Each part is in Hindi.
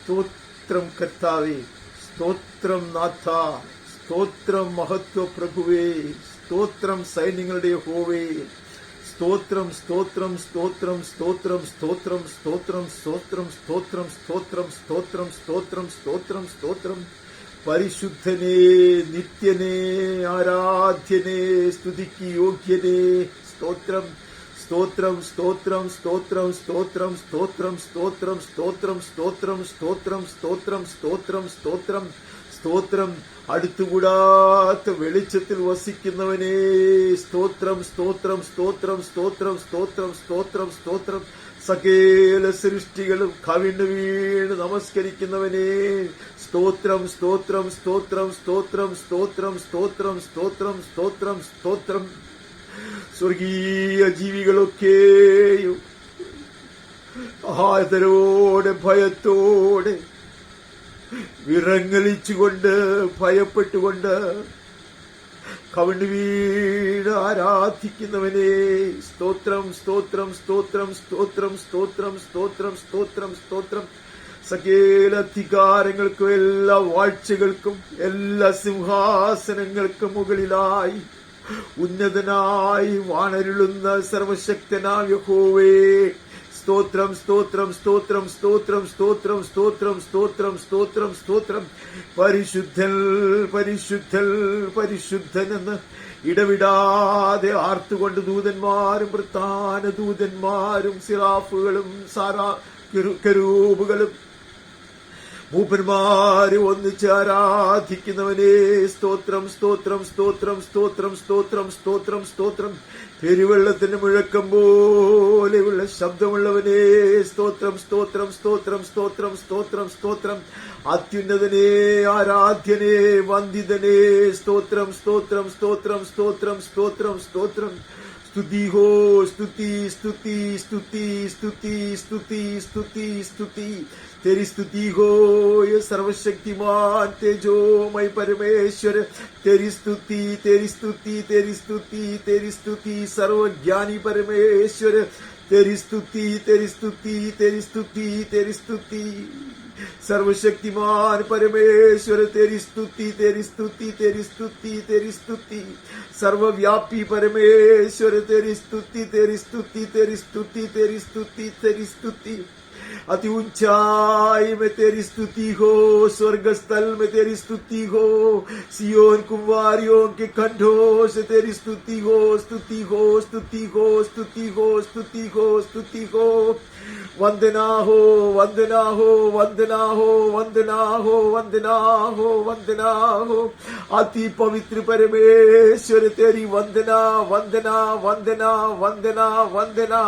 സ്തോത്രം കർത്താവേ, സ്തോത്രം നാഥ, സ്തോത്രം മഹത്വ പ്രഭുവേ, സ്തോത്രം സൈന്യങ്ങളുടെ യഹോവേ, സ്തോത്രം സ്തോത്രം സ്തോത്രം സ്തോത്രം സ്തോത്രം സ്തോത്രം സ്തോത്രം സ്തോത്രം സ്തോത്രം സ്തോത്രം സ്തോത്രം സ്തോത്രം സ്തോത്രം. പരിശുദ്ധനേ, നിത്യനേ, ആരാധ്യനേ, സ്തുതിക്ക് യോഗ്യനേ, സ്തോത്രം സ്തോത്രം സ്തോത്രം സ്തോത്രം സ്തോത്രം സ്തോത്രം സ്തോത്രം സ്തോത്രം സ്തോത്രം സ്തോത്രം സ്തോത്രം സ്തോത്രം സ്തോത്രം സ്തോത്രം. അടുത്തുകൂടാത്ത വെളിച്ചത്തിൽ വസിക്കുന്നവനേ, സ്തോത്രം സ്തോത്രം സ്തോത്രം സ്തോത്രം സ്തോത്രം സ്തോത്രം സ്തോത്രം. സകല സൃഷ്ടികളും കവിണ് വീണ് നമസ്കരിക്കുന്നവനേ, സ്തോത്രം സ്തോത്രം സ്തോത്രം സ്തോത്രം സ്തോത്രം സ്തോത്രം സ്തോത്രം സ്തോത്രം സ്തോത്രം. സ്വർഗീയ ജീവികളൊക്കെയും ആദരവോടെ ഭയത്തോടെ വിറങ്ങലിച്ചുകൊണ്ട് ഭയപ്പെട്ടുകൊണ്ട് കവിണ് വീണ് ആരാധിക്കുന്നവനെ, സ്തോത്രം സ്തോത്രം സ്തോത്രം സ്തോത്രം സ്തോത്രം സ്തോത്രം സ്തോത്രം സ്തോത്രം. സകല അധികാരങ്ങൾക്കും എല്ലാ വാഴ്ചകൾക്കും എല്ലാ സിംഹാസനങ്ങൾക്കും മുകളിലായി ഉന്നതനായി വാണരുളുന്ന സർവശക്തനായ യഹോവേ, സ്തോത്രം സ്തോത്രം സ്തോത്രം സ്തോത്രം സ്തോത്രം സ്തോത്രം സ്തോത്രം സ്തോത്രം സ്തോത്രം. പരിശുദ്ധൻ പരിശുദ്ധൻ പരിശുദ്ധനെന്ന് ഇടവിടാതെ ആർത്തുകൊണ്ട് ദൂതന്മാരും പ്രധാന ദൂതന്മാരും സിറാഫുകളും കെരൂബുകളും മൂപ്പന്മാര് ഒന്നിച്ച് ആരാധിക്കുന്നവനെ, സ്തോത്രം സ്തോത്രം സ്തോത്രം സ്തോത്രം സ്തോത്രം സ്തോത്രം സ്തോത്രം. പെരുവെള്ളത്തിന് മുഴക്കം പോലെയുള്ള ശബ്ദമുള്ളവനെ, സ്തോത്രം സ്തോത്രം സ്തോത്രം സ്തോത്രം സ്തോത്രം സ്തോത്രം. അത്യുന്നതനെ, ആരാധ്യനെ, വന്ദിതനെ, സ്തോത്രം സ്തോത്രം സ്തോത്രം സ്തോത്രം സ്തോത്രം സ്തോത്രം. സ്തുതി ഹോ സ്തുതി സ്തുതി സ്തുതി സ്തുതി സ്തുതി സ്തുതി സ്തുതി. तेरी स्तुति हो ये सर्वशक्तिमान तेजोमय परमेश्वर, तेरी स्तुति तेरी स्तुति तेरी स्तुति तेरी स्तुति सर्वज्ञानी परमेश्वर, तेरी स्तुति तेरी स्तुति तेरी स्तुति तेरी स्तुति सर्वशक्तिमान परमेश्वर, तेरी स्तुति तेरी स्तुति तेरी स्तुति तेरी स्तुति सर्वव्यापी परमेश्वर, तेरी स्तुति तेरी स्तुति तेरी स्तुति तेरी स्तुति तेरी स्तुति. अति ऊंचाई में तेरी स्तुति हो, स्वर्ग स्थल में तेरी स्तुति हो, सियोन कुंवारियों के कंठों से तेरी स्तुति हो, स्तुति हो स्तुति हो स्तुति हो स्तुति हो स्तुति हो. वंदना हो वंदना हो वंदना हो वंदना हो वंदना हो वंदना हो. अति पवित्र परमेश्वर तेरी वंदना वंदना वंदना वंदना वंदना.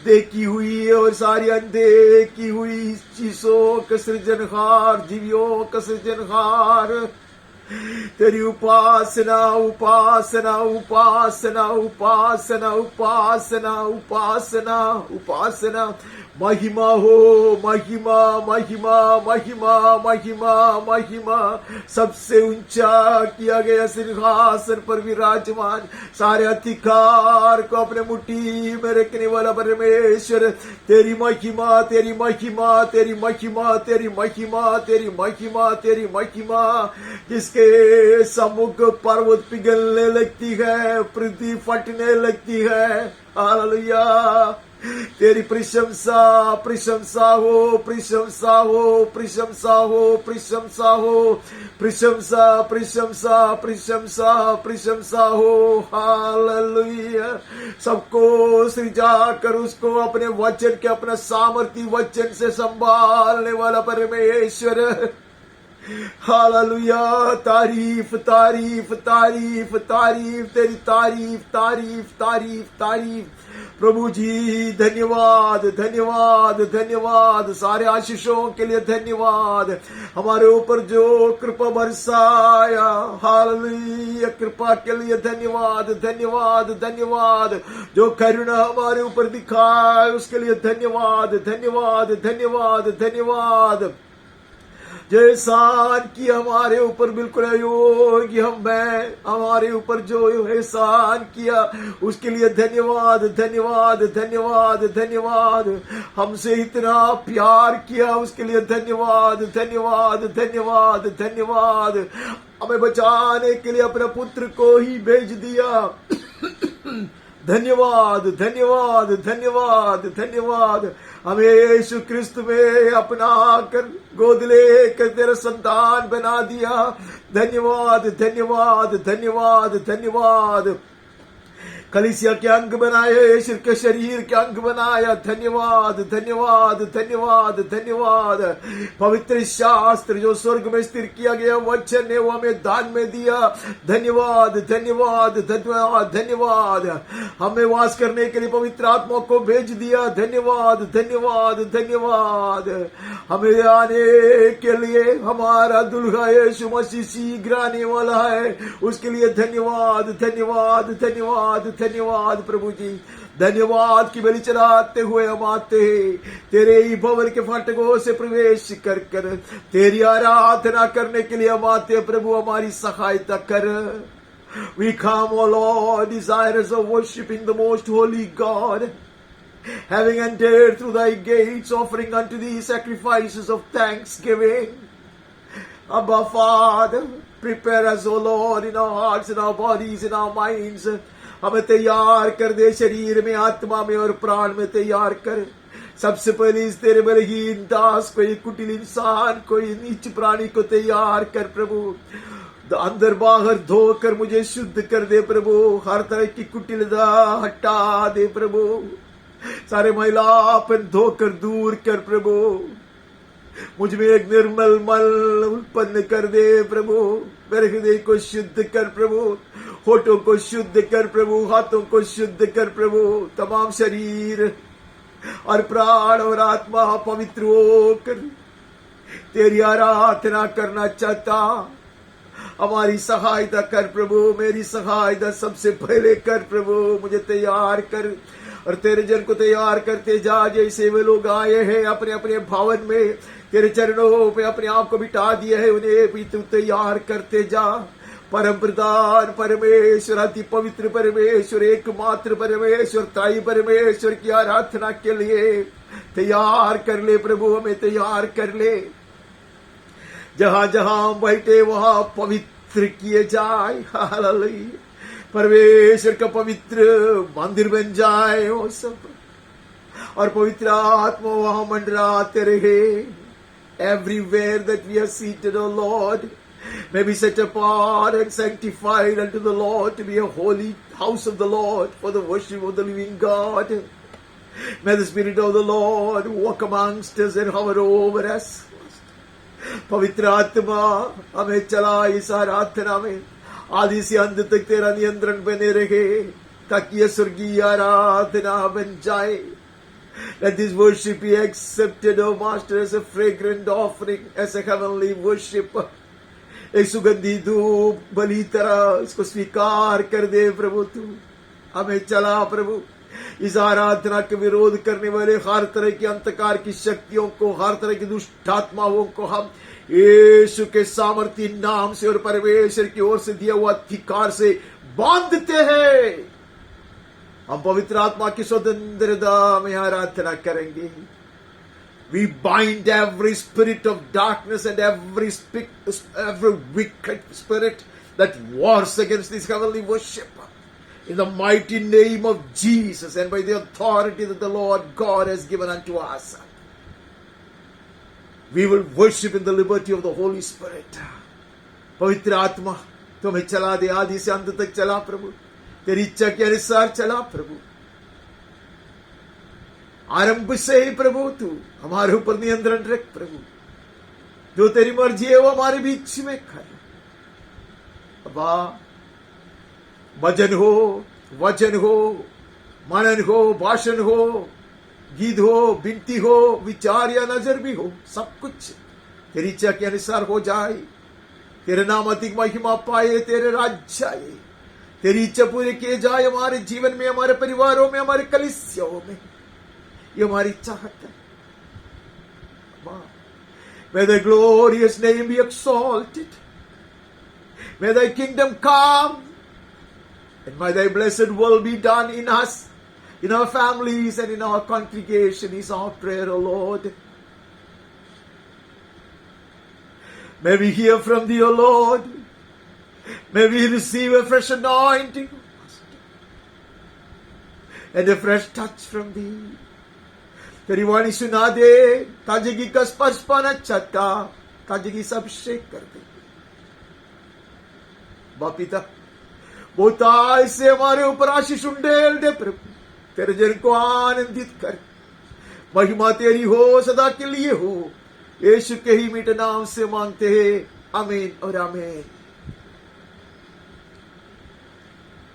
देखी हुई और सारी अनदेखी हुई चीजों का सृजनहार, जीवियों का सृजनहार, तेरी उपासना उपासना उपासना उपासना उपासना उपासना उपासना. महिमा हो महिमा महिमा महिमा महिमा महिमा. सबसे ऊंचा किया गया सिंहासन पर विराजमान, सारे अधिकार को अपने मुट्ठी में रखने वाला परमेश्वर, तेरी महिमा तेरी महिमा तेरी महिमा तेरी महिमा तेरी महिमा तेरी महिमा. जिसके सम्मुख पर्वत पिघलने लगती है, पृथ्वी फटने लगती है. हालेलुया. तेरी प्रशंसा प्रशंसा हो प्रशंसा हो प्रशंसा हो प्रशंसा हो प्रशंसा प्रशंसा प्रशंसा प्रशंसा हो. हालेलुया. सबको सृजा कर उसको अपने वचन के, अपना सामर्थ्य वचन से संभालने वाला परमेश्वर. हालेलुया. तारीफ तारीफ तारीफ तारीफ तेरी तारीफ तारीफ तारीफ तारीफ. प्रभु जी धन्यवाद धन्यवाद धन्यवाद. सारे आशीषों के लिए धन्यवाद. हमारे ऊपर जो कृपा बरसाया, हालेलुया, कृपा के लिए धन्यवाद धन्यवाद धन्यवाद. जो करुणा हमारे ऊपर दिखाए उसके लिए धन्यवाद धन्यवाद धन्यवाद धन्यवाद. जो एहसान किया हमारे ऊपर बिल्कुल अयोग्य हमारे ऊपर जो एहसान किया उसके लिए धन्यवाद धन्यवाद धन्यवाद धन्यवाद। हमसे इतना प्यार किया उसके लिए धन्यवाद धन्यवाद धन्यवाद धन्यवाद। हमें बचाने के लिए अपने पुत्र को ही भेज दिया। धन्यवाद धन्यवाद धन्यवाद धन्यवाद। हमें यीशु क्रिस्त में अपना कर गोद लेकर तेरा संतान बना दिया। धन्यवाद धन्यवाद धन्यवाद धन्यवाद। कलीसिया के अंग बनाए, यीशु के शरीर के अंग बनाया। धन्यवाद धन्यवाद धन्यवाद धन्यवाद। पवित्र शास्त्र जो स्वर्ग में स्थिर किया गया वचन ने वो हमें दान में दिया। धन्यवाद धन्यवाद धन्यवाद धन्यवाद। हमें वास करने के लिए पवित्र आत्मा को भेज दिया। धन्यवाद धन्यवाद धन्यवाद। हमें आने के लिए हमारा दुल्हा यीशु मसीह शीघ्र आने वाला है, उसके लिए धन्यवाद धन्यवाद धन्यवाद धन्यवाद। प्रभु जी धन्यवाद की बलि चढ़ाते हुए हम आते हैं तेरे ही भवन के फाटकों से प्रवेश कर कर तेरी आराधना करने के लिए हम आते हैं। प्रभु हमारी सहायता कर। We come, O Lord, desirous of worshiping the most holy God, having entered through thy gates, offering unto thee sacrifices of thanksgiving. Abba Father, prepare us, O Lord, in our hearts, in our bodies, in our minds. हमें तैयार कर दे, शरीर में, आत्मा में और प्राण में तैयार कर। सबसे पहले इस तेरे बलहीन दास को, एक कुटिल इंसान को, नीच प्राणी को तैयार कर प्रभु। अंदर बाहर धोकर मुझे शुद्ध कर दे प्रभु। हर तरह की कुटिलता हटा दे प्रभु। सारे मैलापन धोकर दूर कर प्रभु। मुझ में एक निर्मल मन उत्पन्न कर दे प्रभु। मेरे हृदय को शुद्ध कर प्रभु। होठों को शुद्ध कर प्रभु। हाथों को शुद्ध कर प्रभु। तमाम शरीर और प्राण और आत्मा पवित्र होकर तेरी आराधना करना चाहता। हमारी सहायता कर प्रभु। मेरी सहायता सबसे पहले कर प्रभु। मुझे तैयार कर और तेरे जन को तैयार करते जा। जैसे वे लोग आए हैं अपने अपने भवन में, तेरे चरणों पे अपने आप को बिठा दिया है, उन्हें भी तू तैयार करते जा। परम प्रधान परमेश्वर, अति पवित्र परमेश्वर, एकमात्र परमेश्वर, त्राई परमेश्वर की आराधना के लिए तैयार कर ले प्रभु। हमें तैयार कर ले। जहां जहां बैठे वहां पवित्र किए जाए। हालेलुया। परमेश्वर का पवित्र मंदिर बन जाए वो सब, और पवित्र आत्मा वहां मंडराते रहे। Everywhere that we are seated, O Lord, may be set apart and sanctified unto the Lord, to be a holy house of the Lord for the worship of the living God. May the Spirit of the Lord walk amongst us and hover over us. पवित्र आत्मा हमें चला इस आराधना में, आदि से अंत तक तेरा नियंत्रण बने रहे, ताकि यह स्वर्गीय आराधना बन जाए। Let this worship be accepted, O Master, as a fragrant offering, as a heavenly worship. एक सुगंधी धूप बलि तरह इसको स्वीकार कर दे प्रभु। तू हमें चला प्रभु। इस आराधना के विरोध करने वाले हर तरह की अंधकार की शक्तियों को, हर तरह की दुष्ट आत्माओं को हम यीशु के सामर्थ्य नाम से और परमेश्वर की ओर से दिया हुआ अधिकार से बांधते हैं। हम पवित्र आत्मा की स्वतंत्रता में आराधना करेंगे। We bind every spirit of darkness and every wicked spirit that wars against this heavenly worship, in the mighty name of Jesus and by the authority that the Lord God has given unto us. We will worship in the liberty of the Holy Spirit. पवित्र आत्मा तुम्हें चला दे, आदि से अंत तक चला प्रभु। तेरी इच्छा के अनुसार चला प्रभु। आरंभ से ही प्रभु तू हमारे ऊपर नियंत्रण रख प्रभु। जो तेरी मर्जी है वो हमारे बीच में कर। अबा भजन हो, वचन हो, मनन हो, भाषण हो, गीत हो, विनती हो, विचार या नजर भी हो, सब कुछ तेरी इच्छा के अनुसार हो जाए। तेरे नाम अधिक महिमा पाए, तेरे राज्य आए, तेरी इच्छा पूरी किए जाए हमारे जीवन में, हमारे परिवारों में, हमारे कलीसियाओं में। ये हमारी चाहत है। May thy glorious name be exalted. May thy kingdom come. And may thy blessed will be done in us, in our families, and in our congregation is our prayer, O Lord. May we hear from thee, O Lord. May we receive a fresh anointing and a fresh touch from thee. तेरी वाणी सुना दे, ताजगी का स्पर्श पाना चाहता, ताजगी से अभिषेक कर दे। बाप पिता, बहुताय से हमारे ऊपर आशीष उंडेल दे प्रभु, तेरे जन को आनंदित कर। महिमा तेरी हो, सदा के लिए हो। यीशु के ही मीठे नाम से मांगते हैं, आमीन और आमीन।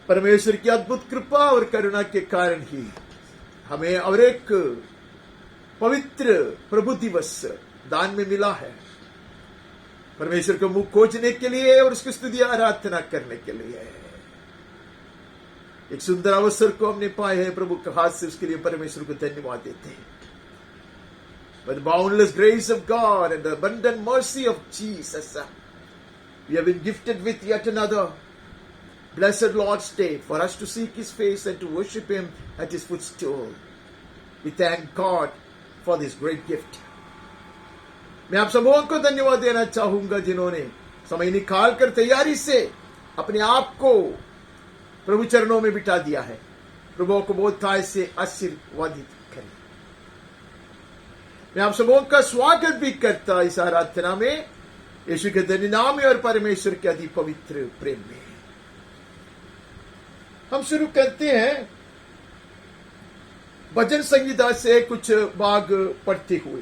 परमेश्वर की अद्भुत कृपा और करुणा के कारण ही हमें और एक पवित्र प्रभु दिवस दान में मिला है। परमेश्वर को मुख खोजने के लिए और उसकी स्तुति आराधना करने के लिए एक सुंदर अवसर को हमने पाए हैं। प्रभु के हाथ से उसके लिए परमेश्वर को धन्यवाद देते हैं। By the boundless grace of God and the abundant mercy of Jesus, we have been gifted with yet another blessed Lord's Day for us to seek His face and to worship Him at His footstool. We thank God for this great gift. मैं आप सबों को धन्यवाद देना चाहूंगा जिन्होंने समय निकाल कर तैयारी से अपने आप को प्रभु चरणों में बिठा दिया है। प्रभु को बहुताय से आशीर्वादित करें। मैं आप सबों का स्वागत भी करता इस आराधना में यीशु के धन्य नाम में और परमेश्वर के अति पवित्र प्रेम में। हम शुरू करते हैं भजन संहिता से कुछ भाग पढ़ते हुए।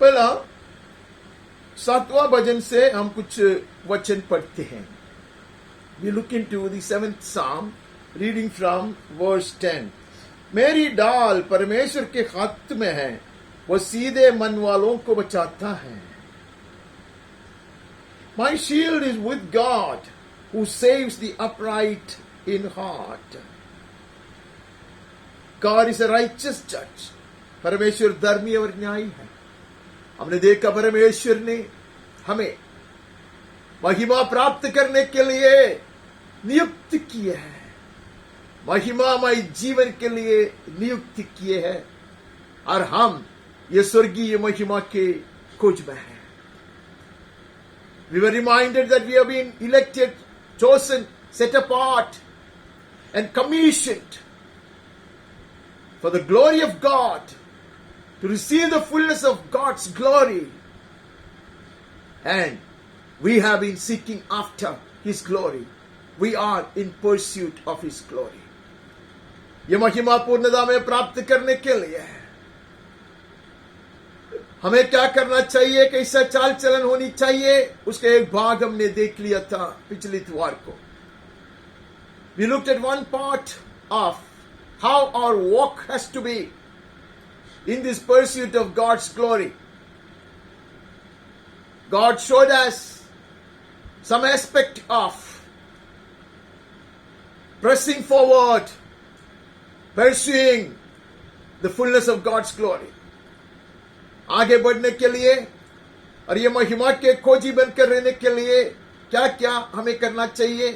पहला 7वां भजन से हम कुछ वचन पढ़ते हैं। We look into the 7th Psalm, reading from verse 10. मेरी डाल परमेश्वर के हाथ में है, वो सीधे मन वालों को बचाता है। My shield is with God, who saves the upright in heart. God is a righteous judge. परमेश्वर धर्मी और न्यायी है। हमने देखा परमेश्वर ने हमें महिमा प्राप्त करने के लिए नियुक्त किए हैं। महिमामय जीवन के लिए नियुक्त किए हैं और हम ये स्वर्गीय महिमा के खोज में हैं। We were reminded that we have been elected, chosen, set apart and commissioned for the glory of God, to receive the fullness of God's glory. And we have been seeking after His glory. We are in pursuit of His glory. ये महिमा पूर्णता में प्राप्त करने के लिए हमें क्या करना चाहिए, कैसा चाल चलन होनी चाहिए, उसका एक भाग हमने देख लिया था पिछले इतवार को। We looked at one part of how our walk has to be in this pursuit of God's glory. God showed us some aspect of pressing forward, pursuing the fullness of God's glory. आगे बढ़ने के लिए और ये महिमा के खोजी बनकर रहने के लिए क्या क्या हमें करना चाहिए,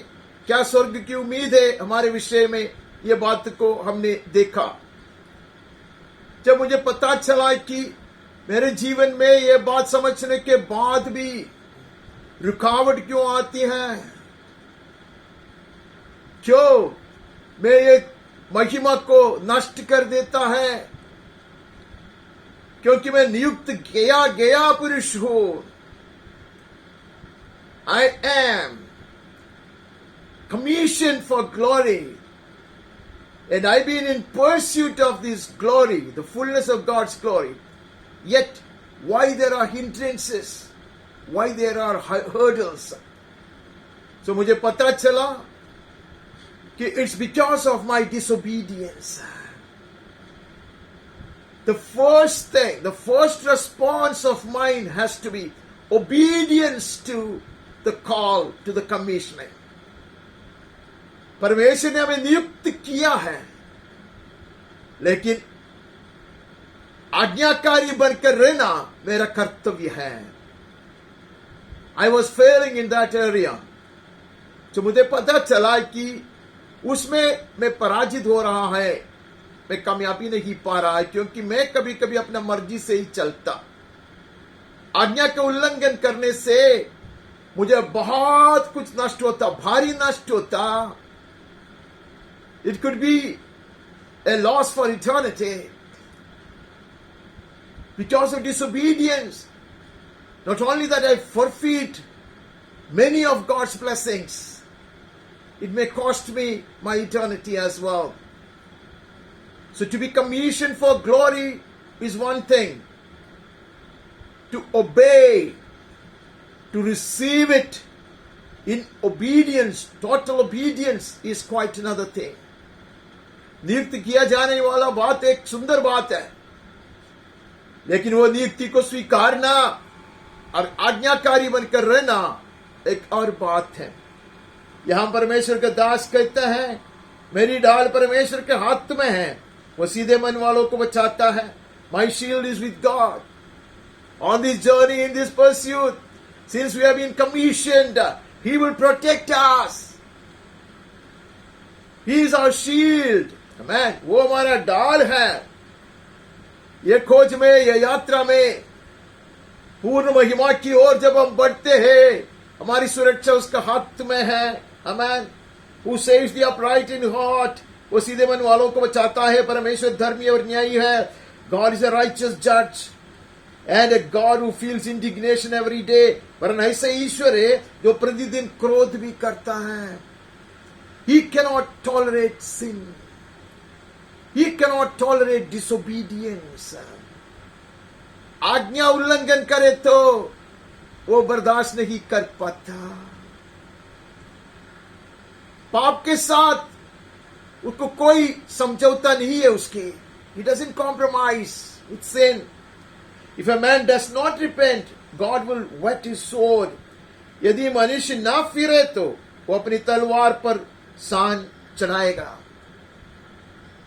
क्या स्वर्ग की उम्मीद है हमारे विषय में, ये बात को हमने देखा। जब मुझे पता चला कि मेरे जीवन में ये बात समझने के बाद भी रुकावट क्यों आती है, क्यों मैं ये महिमा को नष्ट कर देता है, क्योंकि मैं नियुक्त किया गया पुरुष हूं। I am commissioned for glory, and I've been in pursuit of this glory, the fullness of God's glory. Yet, why there are hindrances? Why there are hurdles? So मुझे पता चला कि it's because of my disobedience. The first thing, the first response of mine has to be obedience to the call, to the commissioning. परमेश्वर ने हमें नियुक्त किया है, लेकिन आज्ञाकारी बनकर रहना मेरा कर्तव्य है। I was Fehling in that area. जो मुझे पता चला कि उसमें मैं पराजित हो रहा है, मैं कामयाबी नहीं पा रहा है, क्योंकि मैं कभी कभी अपना मर्जी से ही चलता। आज्ञा का उल्लंघन करने से मुझे बहुत कुछ नष्ट होता, भारी नष्ट होता। It could B A loss for eternity because of disobedience. Not only that I forfeit many of God's blessings, it may cost me my eternity as well. So to be commissioned for glory is one thing. To obey, to receive it in obedience, total obedience is quite another thing. नियुक्त किया जाने वाला बात एक सुंदर बात है, लेकिन वो नियुक्ति को स्वीकारना और आज्ञाकारी बनकर रहना एक और बात है। यहां परमेश्वर का दास कहता है, मेरी ढाल परमेश्वर के हाथ में है, वो सीधे मन वालों को बचाता है। My shield is with God. On this journey, in this pursuit, since we have been commissioned, he will protect us. He is our shield. Amen. वो हमारा ढाल है। ये खोज में, ये यात्रा में पूर्ण महिमा की ओर जब हम बढ़ते हैं, हमारी सुरक्षा उसका हाथ में है। आमेन। Who saves the upright in heart, वो सीधे मन वालों को बचाता है। परमेश्वर धर्मी और न्यायी है। God is a righteous judge and a God who feels indignation every day। वरन ऐसे ईश्वर है जो प्रतिदिन क्रोध भी करता है। He cannot tolerate sin. He cannot tolerate disobedience. आज्ञा उल्लंघन करे तो वो बर्दाश्त नहीं कर पाता। पाप के साथ उसको कोई समझौता नहीं है उसकी। He doesn't compromise with sin. If a man does not repent, God will whet his sword. यदि मनुष्य ना फिरे तो वो अपनी तलवार पर सान चढ़ाएगा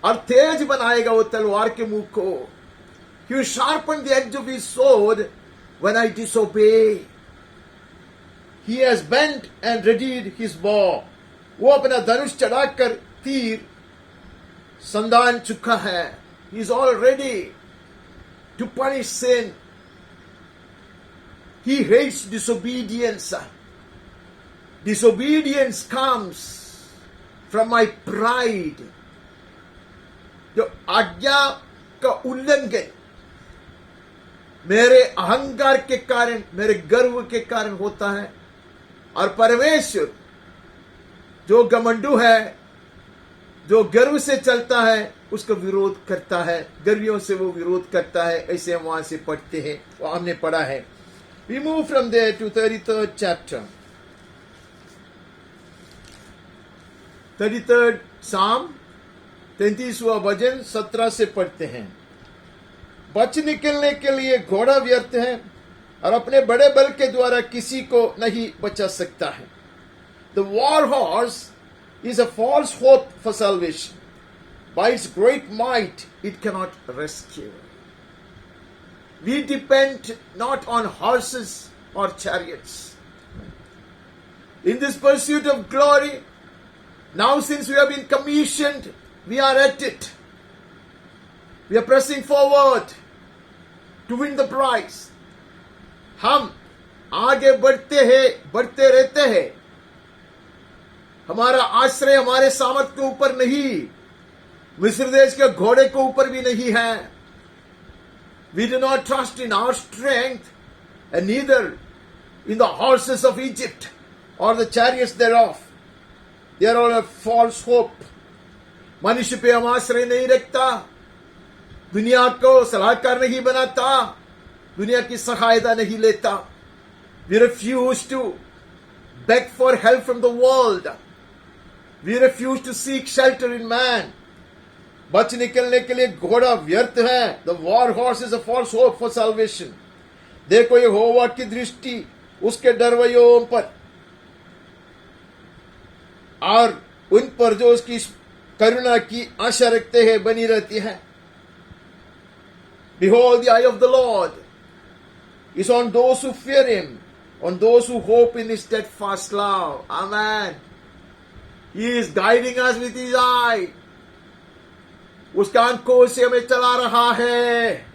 और तेज बनाएगा वो तलवार के मुंह को। He will sharpen the edge of his sword when I disobey. He has bent and readied his bow. वो अपना धनुष चढ़ाकर तीर संधान चुका है। He is all ready to punish sin. He hates disobedience. Disobedience comes from my pride. जो आज्ञा का उल्लंघन मेरे अहंकार के कारण, मेरे गर्व के कारण होता है, और परमेश्वर जो घमंडू है, जो गर्व से चलता है, उसका विरोध करता है। गर्वियों से वो विरोध करता है। ऐसे हम वहां से पढ़ते हैं, वो हमने पढ़ा है। We move from there to 33rd chapter. 33rd Psalm, 33वां भजन 17 से पढ़ते हैं। बच निकलने के लिए घोड़ा व्यर्थ है और अपने बड़े बल के द्वारा किसी को नहीं बचा सकता है। The war horse is a false hope for salvation. By its great might, it cannot rescue. We depend not on horses or chariots. In this pursuit of glory, now since we have been commissioned, we are at it. We are pressing forward to win the prize. हम आगे बढ़ते हैं, बढ़ते रहते हैं। हमारा आश्रय हमारे सामर्थ के ऊपर नहीं, मिस्र देश के घोड़े के ऊपर भी नहीं है। We do not trust in our strength and neither in the horses of Egypt or the chariots thereof. They are all a false hope. मनुष्य पे हम आश्रय नहीं रखता, दुनिया को सलाहकार नहीं बनाता, दुनिया की सहायता नहीं लेता। We refuse to beg for help from the world. We refuse to seek shelter in man. बच निकलने के लिए घोड़ा व्यर्थ है। The war horse is a false hope for salvation. देखो यहोवा की दृष्टि उसके डरवैयों पर और उन पर जो उसकी करुणा की आशा रखते हैं बनी रहती है। Behold, the eye of the Lord is on those who fear him, on those who hope in his steadfast love. Amen. He is guiding us with his eye. उसका आंखों से हमें चला रहा है,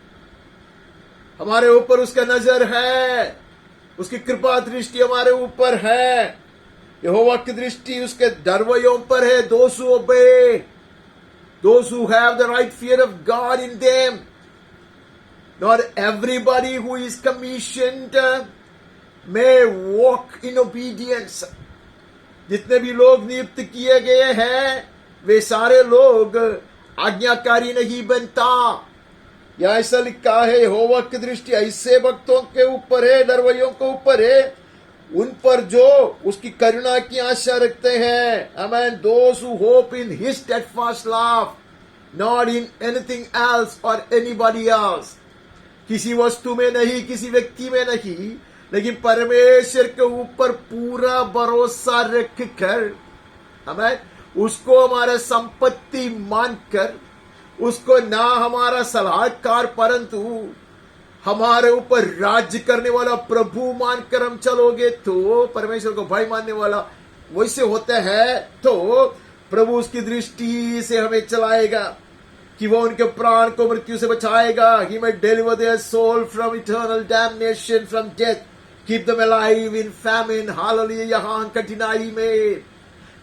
हमारे ऊपर उसका नजर है, उसकी कृपा दृष्टि हमारे ऊपर है। यहोवा की दृष्टि उसके डरवैयों पर है। Those who obey, those who have the right fear of God in them. Not everybody who is commissioned may walk in obedience. जितने भी लोग नियुक्त किए गए हैं वे सारे लोग आज्ञाकारी नहीं बनता। या ऐसा लिखा है, यहोवा की दृष्टि ऐसे भक्तों के ऊपर है, डरवैयों के ऊपर है, उन पर जो उसकी करुणा की आशा रखते हैं। Amen. Those who hope in his steadfast love, not in anything else or anybody else. किसी वस्तु में नहीं, किसी व्यक्ति में नहीं, लेकिन परमेश्वर के ऊपर पूरा भरोसा रखकर, हमें उसको हमारा संपत्ति मानकर, उसको ना हमारा सलाहकार परंतु हमारे ऊपर राज्य करने वाला प्रभु मानकर हम चलोगे तो, परमेश्वर को भाई मानने वाला वैसे होता है तो प्रभु उसकी दृष्टि से हमें चलाएगा कि वो उनके प्राण को मृत्यु से बचाएगा। He may deliver their soul from eternal damnation, from death, keep them alive in famine. Hallelujah. यहाँ कठिनाई में,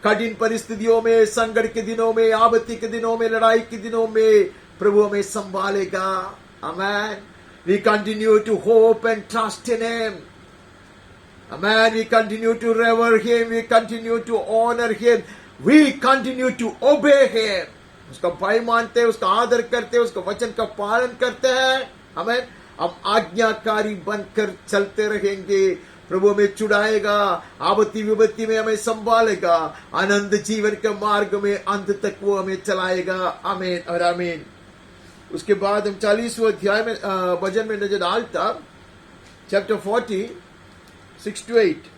कठिन परिस्थितियों में, संकट के दिनों में, आपत्ति के दिनों में, लड़ाई के दिनों में प्रभु हमें संभालेगा। Amen. We continue to hope and trust in him. Amen. We continue to revere him. We continue to honor him. We continue to obey him. उसका भाई मानते हैं, उसका आदर करते हैं, उसका वचन का पालन करते हैं। हमें हम आज्ञाकारी बनकर चलते रहेंगे। प्रभु हमें छुड़ाएगा, आपत्ति विपत्ति में हमें संभालेगा, आनंद जीवन के मार्ग में अंत तक वो हमें चलाएगा। आमीन और आमीन। उसके बाद हम 40वें अध्याय में भजन में नजर डालता, चैप्टर 40, 6-8।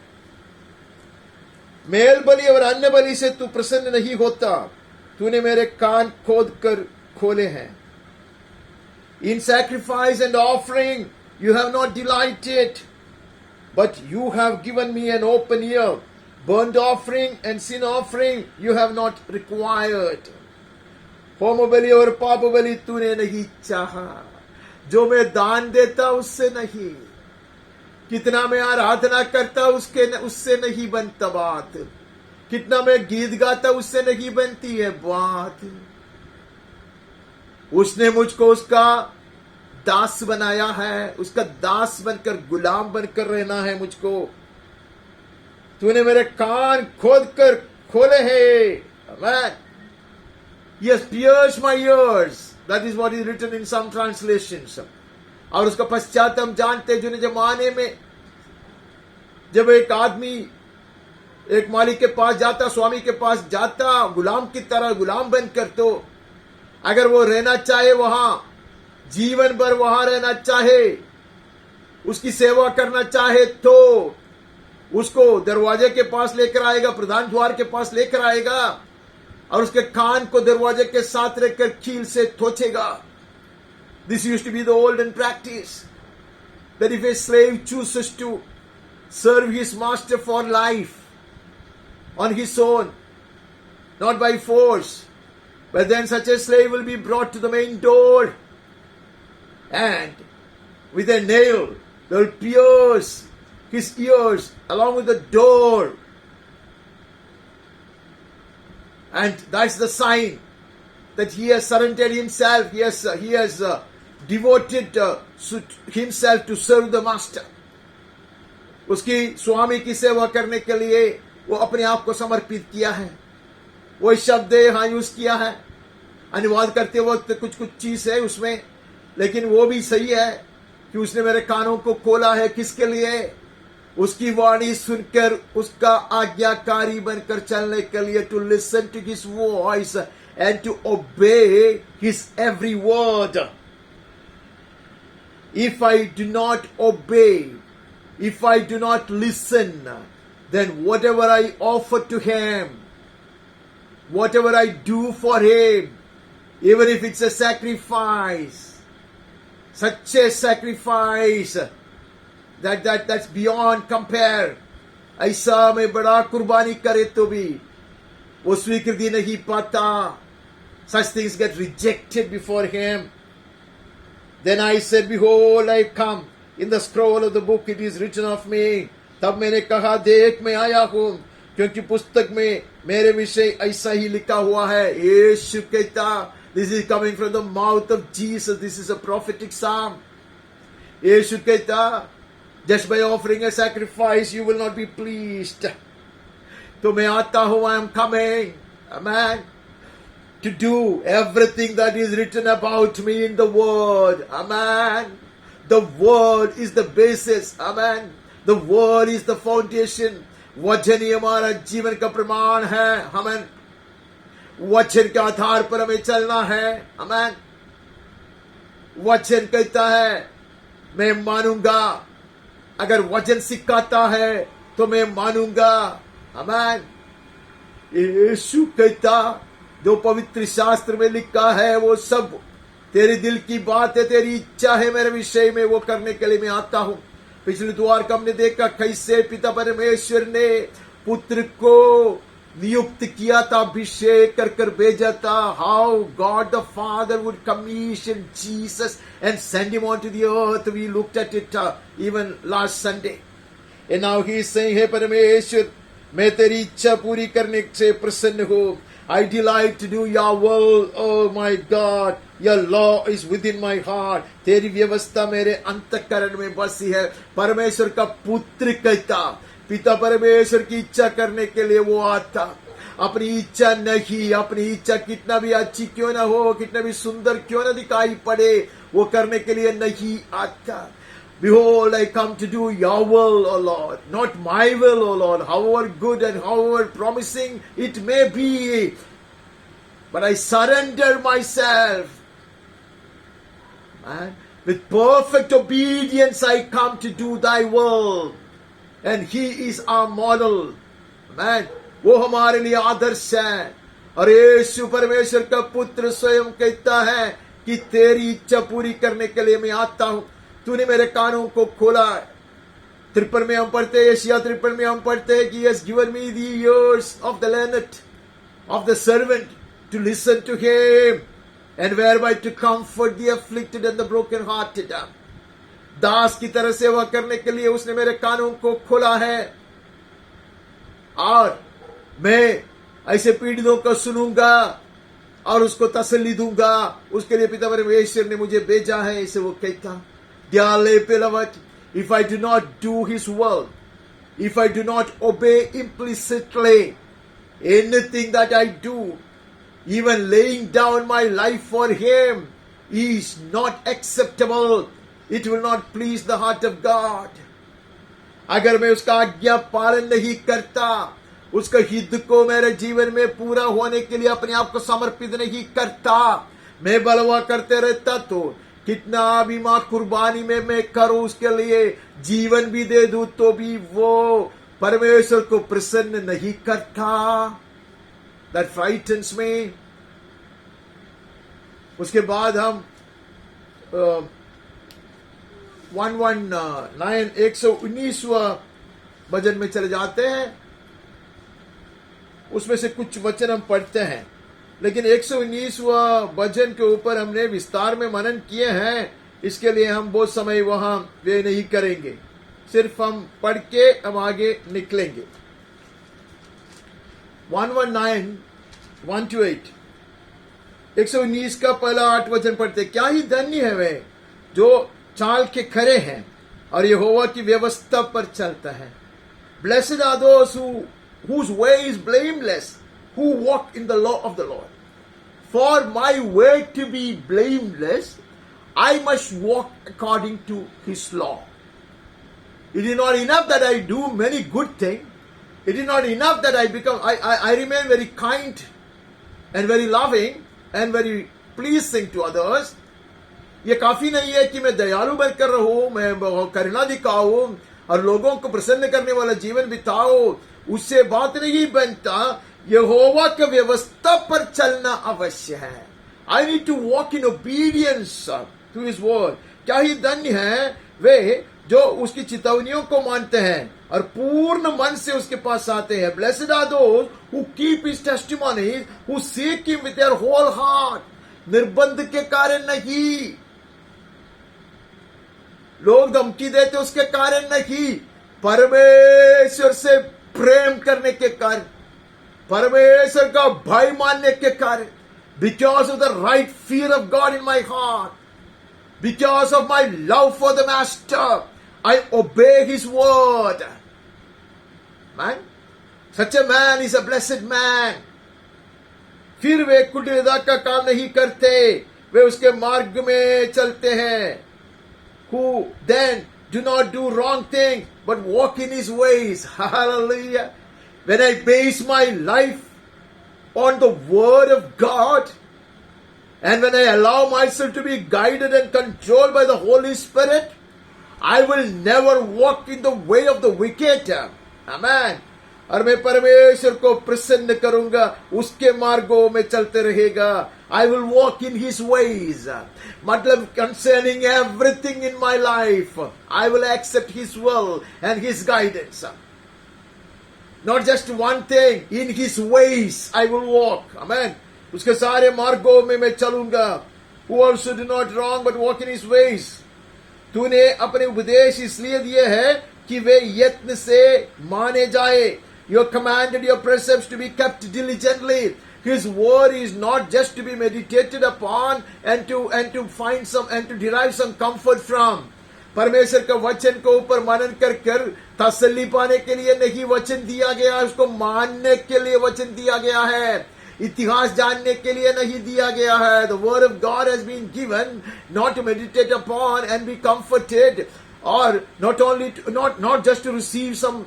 मेल बलि और अन्य बलि से तू प्रसन्न नहीं होता, तूने मेरे कान खोद कर खोले हैं। In sacrifice and offering you have not delighted, but you have given me an open ear. Burnt offering and sin offering you have not required. होम बलि और पाप बलि तूने नहीं चाहा, जो मैं दान देता उससे नहीं, कितना मैं आराधना करता उससे नहीं बनता बात, कितना मैं गीत गाता उससे नहीं बनती है बात। उसने मुझको उसका दास बनाया है, उसका दास बनकर, गुलाम बनकर रहना है मुझको। तूने मेरे कान खोद कर खोले हैं। Amen. He has pierced my ears. That is what is written in some translations. और उसका पश्चात हम जानते हैं, जो जमाने में जब एक आदमी एक मालिक के पास जाता, स्वामी के पास जाता, गुलाम की तरह गुलाम बनकर, तो अगर वो रहना चाहे वहां, जीवन भर वहां रहना चाहे, उसकी सेवा करना चाहे, तो उसको दरवाजे के पास लेकर आएगा, प्रधान द्वार के पास लेकर आएगा और उसके कान को दरवाजे के साथ रखकर कील से ठोचेगा। This used to be the olden practice, that if a slave chooses to serve his master for life on his own, not by force, but then such a slave will be brought to the main door, and with a nail they will pierce his ears along with the door, and that's the sign that he has surrendered himself, he has devoted himself to serve the master. उसकी स्वामी की सेवा करने के लिए वो अपने आप को समर्पित किया है। वो शब्द यहाँ यूज किया है, अनुवाद करते वक्त कुछ चीज है उसमें, लेकिन वो भी सही है कि उसने मेरे कानों को खोला है। किसके लिए? उसकी वाणी सुनकर उसका आज्ञाकारी बनकर चलने के लिए, to listen to his voice and to obey his every word. If I do not obey, if I do not listen, then whatever I offer to him, whatever I do for him, even if it's a sacrifice, such a sacrifice that's beyond compare. ऐसा मैं बड़ा कुर्बानी करे तो भी वो स्वीकृति नहीं पाता. Such things get rejected before him. Then I said, behold, I come. In the scroll of the book it is written of me. तब मैंने कहा, देख मैं आया हूँ, क्योंकि पुस्तक में मेरे विषय ऐसा ही लिखा हुआ है. यीशु कहता, this is coming from the mouth of Jesus. This is a prophetic psalm. यीशु कहता, just by offering a sacrifice you will not be pleased. तो मैं आता हूँ, I am coming, amen, to do everything that is written about me in the word, amen. The word is the basis, amen. The word is the foundation. वचन ही हमारा जीवन का प्रमाण है, amen. वचन के आधार पर हमें चलना है, amen. वचन कहता है मैं मानूंगा, अगर वचन सिखाता है तो मैं मानूंगा, amen. यीशु कहता, जो पवित्र शास्त्र में लिखा है वो सब तेरे दिल की बात है, तेरी इच्छा है मेरे विषय में, वो करने के लिए मैं आता हूं. पिछले द्वार का हमने देखा कैसे पिता परमेश्वर ने पुत्र को नियुक्त किया था, अभिषेक कर कर भेजा था. How God the father would commission Jesus and send him on to the earth. We looked at it even last Sunday. And now he is saying, हे परमेश्वर, मैं तेरी इच्छा पूरी करने से प्रसन्न हूं. I delight to do your will, oh my God. Your law is within my heart. तेरी व्यवस्था मेरे अंतःकरण में बसी है. परमेश्वर का पुत्र कहता, पिता परमेश्वर की इच्छा करने के लिए वो आता. अपनी इच्छा नहीं, अपनी इच्छा कितना भी अच्छी क्यों ना हो, कितना भी सुंदर क्यों ना दिखाई पड़े, वो करने के लिए नहीं आता. Behold, I come to do your will, O Lord, not my will, O Lord, however good and however promising it may be. But I surrender myself. And with perfect obedience I come to do thy will. And he is our model. Man, वो हमारे लिए आदर्श है. और यीशु परमेश्वर का पुत्र स्वयं कहता है कि तेरी इच्छा पूरी करने के लिए मैं आता हूं. तूने मेरे कानों को खोला. 53 में हम पढ़ते हैं, यशायाह 53 में हम पढ़ते हैं कि he has given me the ears of the learned, of the servant, to listen to him, and whereby to comfort the afflicted and the broken hearted. दास की तरह सेवा करने के लिए उसने मेरे कानों को खोला है, और मैं ऐसे पीड़ितों को सुनूंगा और उसको तसल्ली दूंगा. उसके लिए पिता परमेश्वर ने मुझे भेजा है, इसे वो कहता. Dearly beloved, if I do not do his will, if I do not obey implicitly anything that I do, even laying down my life for him, is not acceptable. It will not please the heart of God. अगर मैं उसका आज्ञा पालन नहीं करता, उसका हित को मेरे जीवन में पूरा होने के लिए अपने आप को समर्पित नहीं करता, मैं बलवा करते रहता, तो कितना भी मां कुर्बानी में मैं करूं, उसके लिए जीवन भी दे दूं, तो भी वो परमेश्वर को प्रसन्न नहीं करता. That frightens me. उसके बाद हम 119वां भजन में चले जाते हैं. उसमें से कुछ वचन हम पढ़ते हैं, लेकिन 119वां भजन के ऊपर हमने विस्तार में मनन किए हैं, इसके लिए हम बहुत समय वहां व्यय नहीं करेंगे. सिर्फ हम पढ़ के हम आगे निकलेंगे. 119 1 to 8, 119 का पहला 8 वचन पढ़ते. क्या ही धन्य है वे जो चाल के खरे हैं और यहोवा की व्यवस्था पर चलता है. Blessed are those whose way is blameless, who walk in the law of the Lord. For my way to be blameless, I must walk according to his law. It is not enough that I do many good things. It is not enough that I remain very kind and very loving and very pleasing to others. ये काफी नहीं है कि मैं दयालु बनकर रहूं, मैं करुणा दिखाऊं और लोगों को प्रसन्न करने वाला जीवन बिताऊं. उससे बात नहीं बनता. यहोवा की व्यवस्था पर चलना अवश्य है. I need to walk in obedience to his word. क्या ही धन्य है वे जो उसकी चितवनियों को मानते हैं और पूर्ण मन से उसके पास आते हैं. Blessed are those who keep his testimonies, who seek him with their whole heart. निर्बंध के कारण नहीं, लोग धमकी देते उसके कारण नहीं, परमेश्वर से प्रेम करने के कारण, परमेश्वर का भय मानने के कारण, because of the right fear of God in my heart, because of my love for the Master, I obey his word. Man, such a man is a blessed man. फिर वे कुटिलता का काम नहीं करते, वे उसके मार्ग में चलते हैं. Who then do not do wrong things but walk in his ways. Hallelujah. When I base my life on the word of God, and when I allow myself to be guided and controlled by the Holy Spirit, I will never walk in the way of the wicked. Amen. और मैं परमेश्वर को प्रसन्न करूंगा, उसके मार्गों में चलते रहेगा. I will walk in his ways. मतलब concerning everything in my life, I will accept his will and his guidance. Not just one thing, in his ways I will walk. Amen. उसके सारे मार्गों में मैं चलूंगा. Who also do not wrong but walk in his ways. तूने अपने उपदेश इसलिए दिए हैं कि वे यत्न से माने जाए. You commanded your precepts to be kept diligently. His word is not just to be meditated upon and to find some and to derive some comfort from. परमेश्वर का वचन को ऊपर मनन कर तसल्ली पाने के लिए नहीं वचन दिया गया, उसको मानने के लिए वचन दिया गया है. इतिहास जानने के लिए नहीं दिया गया है. The word of God has been given not to meditate upon and be comforted, or not just to receive some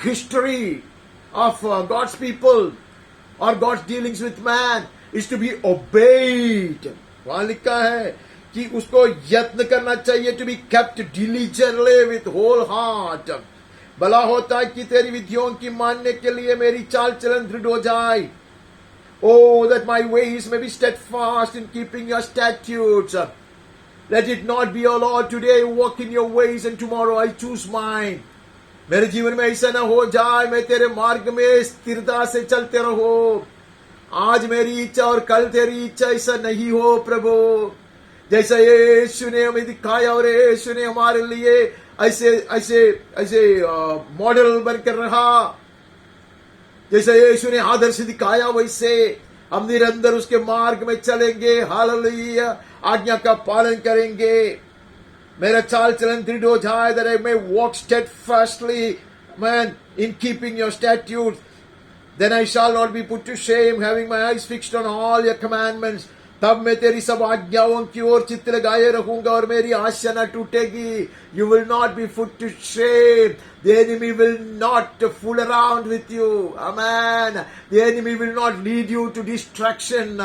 history of God's people or God's dealings with man, is to be obeyed. वहां लिखा है कि उसको यत्न करना चाहिए, to be kept diligently with whole heart. भला होता है कि तेरी विधियों की मानने के लिए मेरी चाल चलन दृढ़ हो जाए. Oh, that my ways may be steadfast in keeping your statutes. Let it not be, O Lord, today I walk in your ways and tomorrow I choose mine. मेरे जीवन में ऐसा न हो जाए, मैं तेरे मार्ग में स्थिरता से चलते रहो. आज मेरी इच्छा और कल तेरी इच्छा ऐसा नहीं हो प्रभु. जैसा यीशु ने हमें दिखाया और यीशु ने हमारे लिए ऐसे ऐसे ऐसे मॉडल बनकर रहा, जैसे यीशु ने आदर्श दिखाया, वैसे हम निरंतर उसके मार्ग में चलेंगे. हालेलुया. आज्ञा का पालन करेंगे. मेरा चाल चलन दृढ़ हो जाए, that I may walk steadfastly, man, in keeping your statutes. Then I shall not be put to shame, having my eyes fixed on all your commandments. तब मैं तेरी सब आज्ञाओं की ओर चित्त लगाए रहूंगा और मेरी आशा न टूटेगी. You will not be put to shame. The enemy will not fool around with you. Amen. The enemy will not lead you to destruction.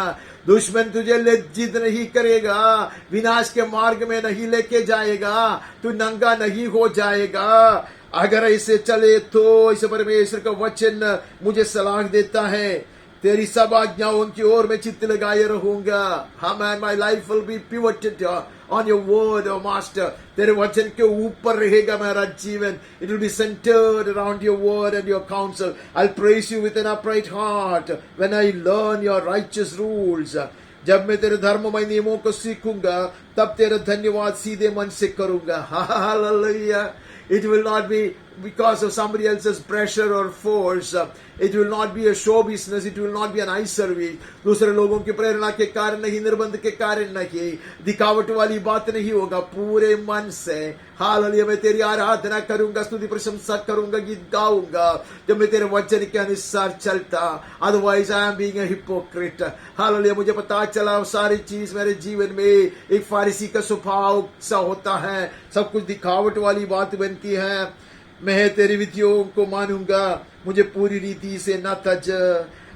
दुश्मन तुझे लज्जित नहीं करेगा, विनाश के मार्ग में नहीं लेके जाएगा, तू नंगा नहीं हो जाएगा. अगर ऐसे चले तो ऐसे परमेश्वर का वचन मुझे सलाह देता है, तेरी सब आज्ञाओं की ओर मैं चित्त लगाए रहूंगा. Amen. My life will be pivoted on your word, oh Master. तेरे वचन के ऊपर रहेगा मेरा जीवन. It will be centered around your word and your counsel. I'll praise you with an upright heart when I learn your righteous rules. जब मैं तेरे धर्ममय नियमों को सीखूंगा, तब तेरा धन्यवाद सीधे मन से करूंगा. Hallelujah. It will not be because of somebody else's pressure or force. It will not be a show business. It will not be an eye service. दूसरे लोगों की प्रेरणा के कारण नहीं, निर्बंध के कारण नहीं, दिखावट वाली बात नहीं होगा. पूरे मन से हालेलुया मैं तेरी आराधना करूंगा, स्तुति प्रशंसा करूंगा, गीत गाऊंगा जब मैं तेरे वचन के अनुसार चलता. Otherwise I am being a hypocrite. Hallelujah मुझे पता चला सारी चीज मेरे जीवन में एक फारिसी का स्वभाव सा होता है, सब कुछ दिखावट वाली बात बनती है. मैं तेरी विधियों को मानूंगा, मुझे पूरी रीति से न तज.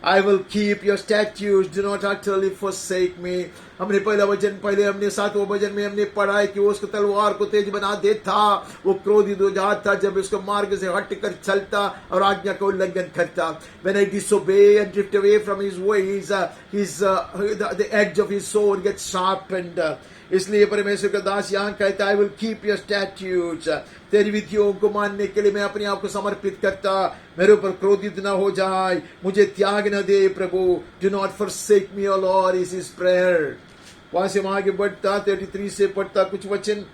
I will keep your statutes, do not utterly forsake me. हमने हमने 7वें वचन में हमने पढ़ा है कि वो उसको तलवार को तेज बना देता, वो क्रोधित हो जाता जब उसको मार्ग से हट कर चलता और आज्ञा का उल्लंघन करता. When I disobey and drift away from his ways, the edge of his sword gets sharpened. इसलिए परमेश्वर का दास यहाँ कहता है, I will keep your statutes, तेरी विधियों को मानने के लिए मैं अपने आप को समर्पित करता। मेरे ऊपर क्रोधित न हो जाए, मुझे त्याग न दे प्रभु। Do not forsake me O Lord is his prayer. वहां से वहां आगे बढ़ता 33 से पढ़ता कुछ वचन,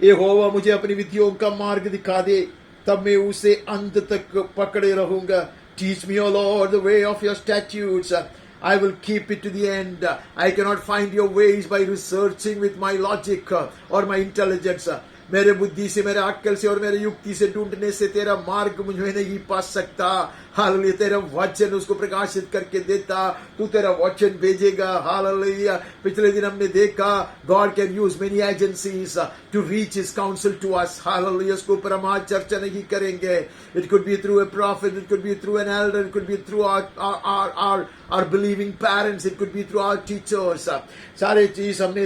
यहोवा मुझे अपनी विधियों का मार्ग दिखा दे, तब मैं उसे अंत तक पकड़े रहूंगा। Teach me O Lord the way of your statutes, I will keep it to the end. I cannot find your ways by researching with my logic or my intelligence. मेरे बुद्धि से, मेरे अक्ल से और मेरे युक्ति से ढूंढने से तेरा मार्ग मुझे नहीं पा सकता। हालेलुया, तेरा वचन उसको प्रकाशित करके देता, तू तेरा वचन भेजेगा। हालेलुया। पिछले दिन हमने देखा God can use many agencies to reach his counsel to us. Hallelujah. इसके ऊपर हम आज चर्चा नहीं करेंगे। It could be through a prophet, it could be through an elder, it could be through our believing parents, it could be through our teachers. सारे चीज हमने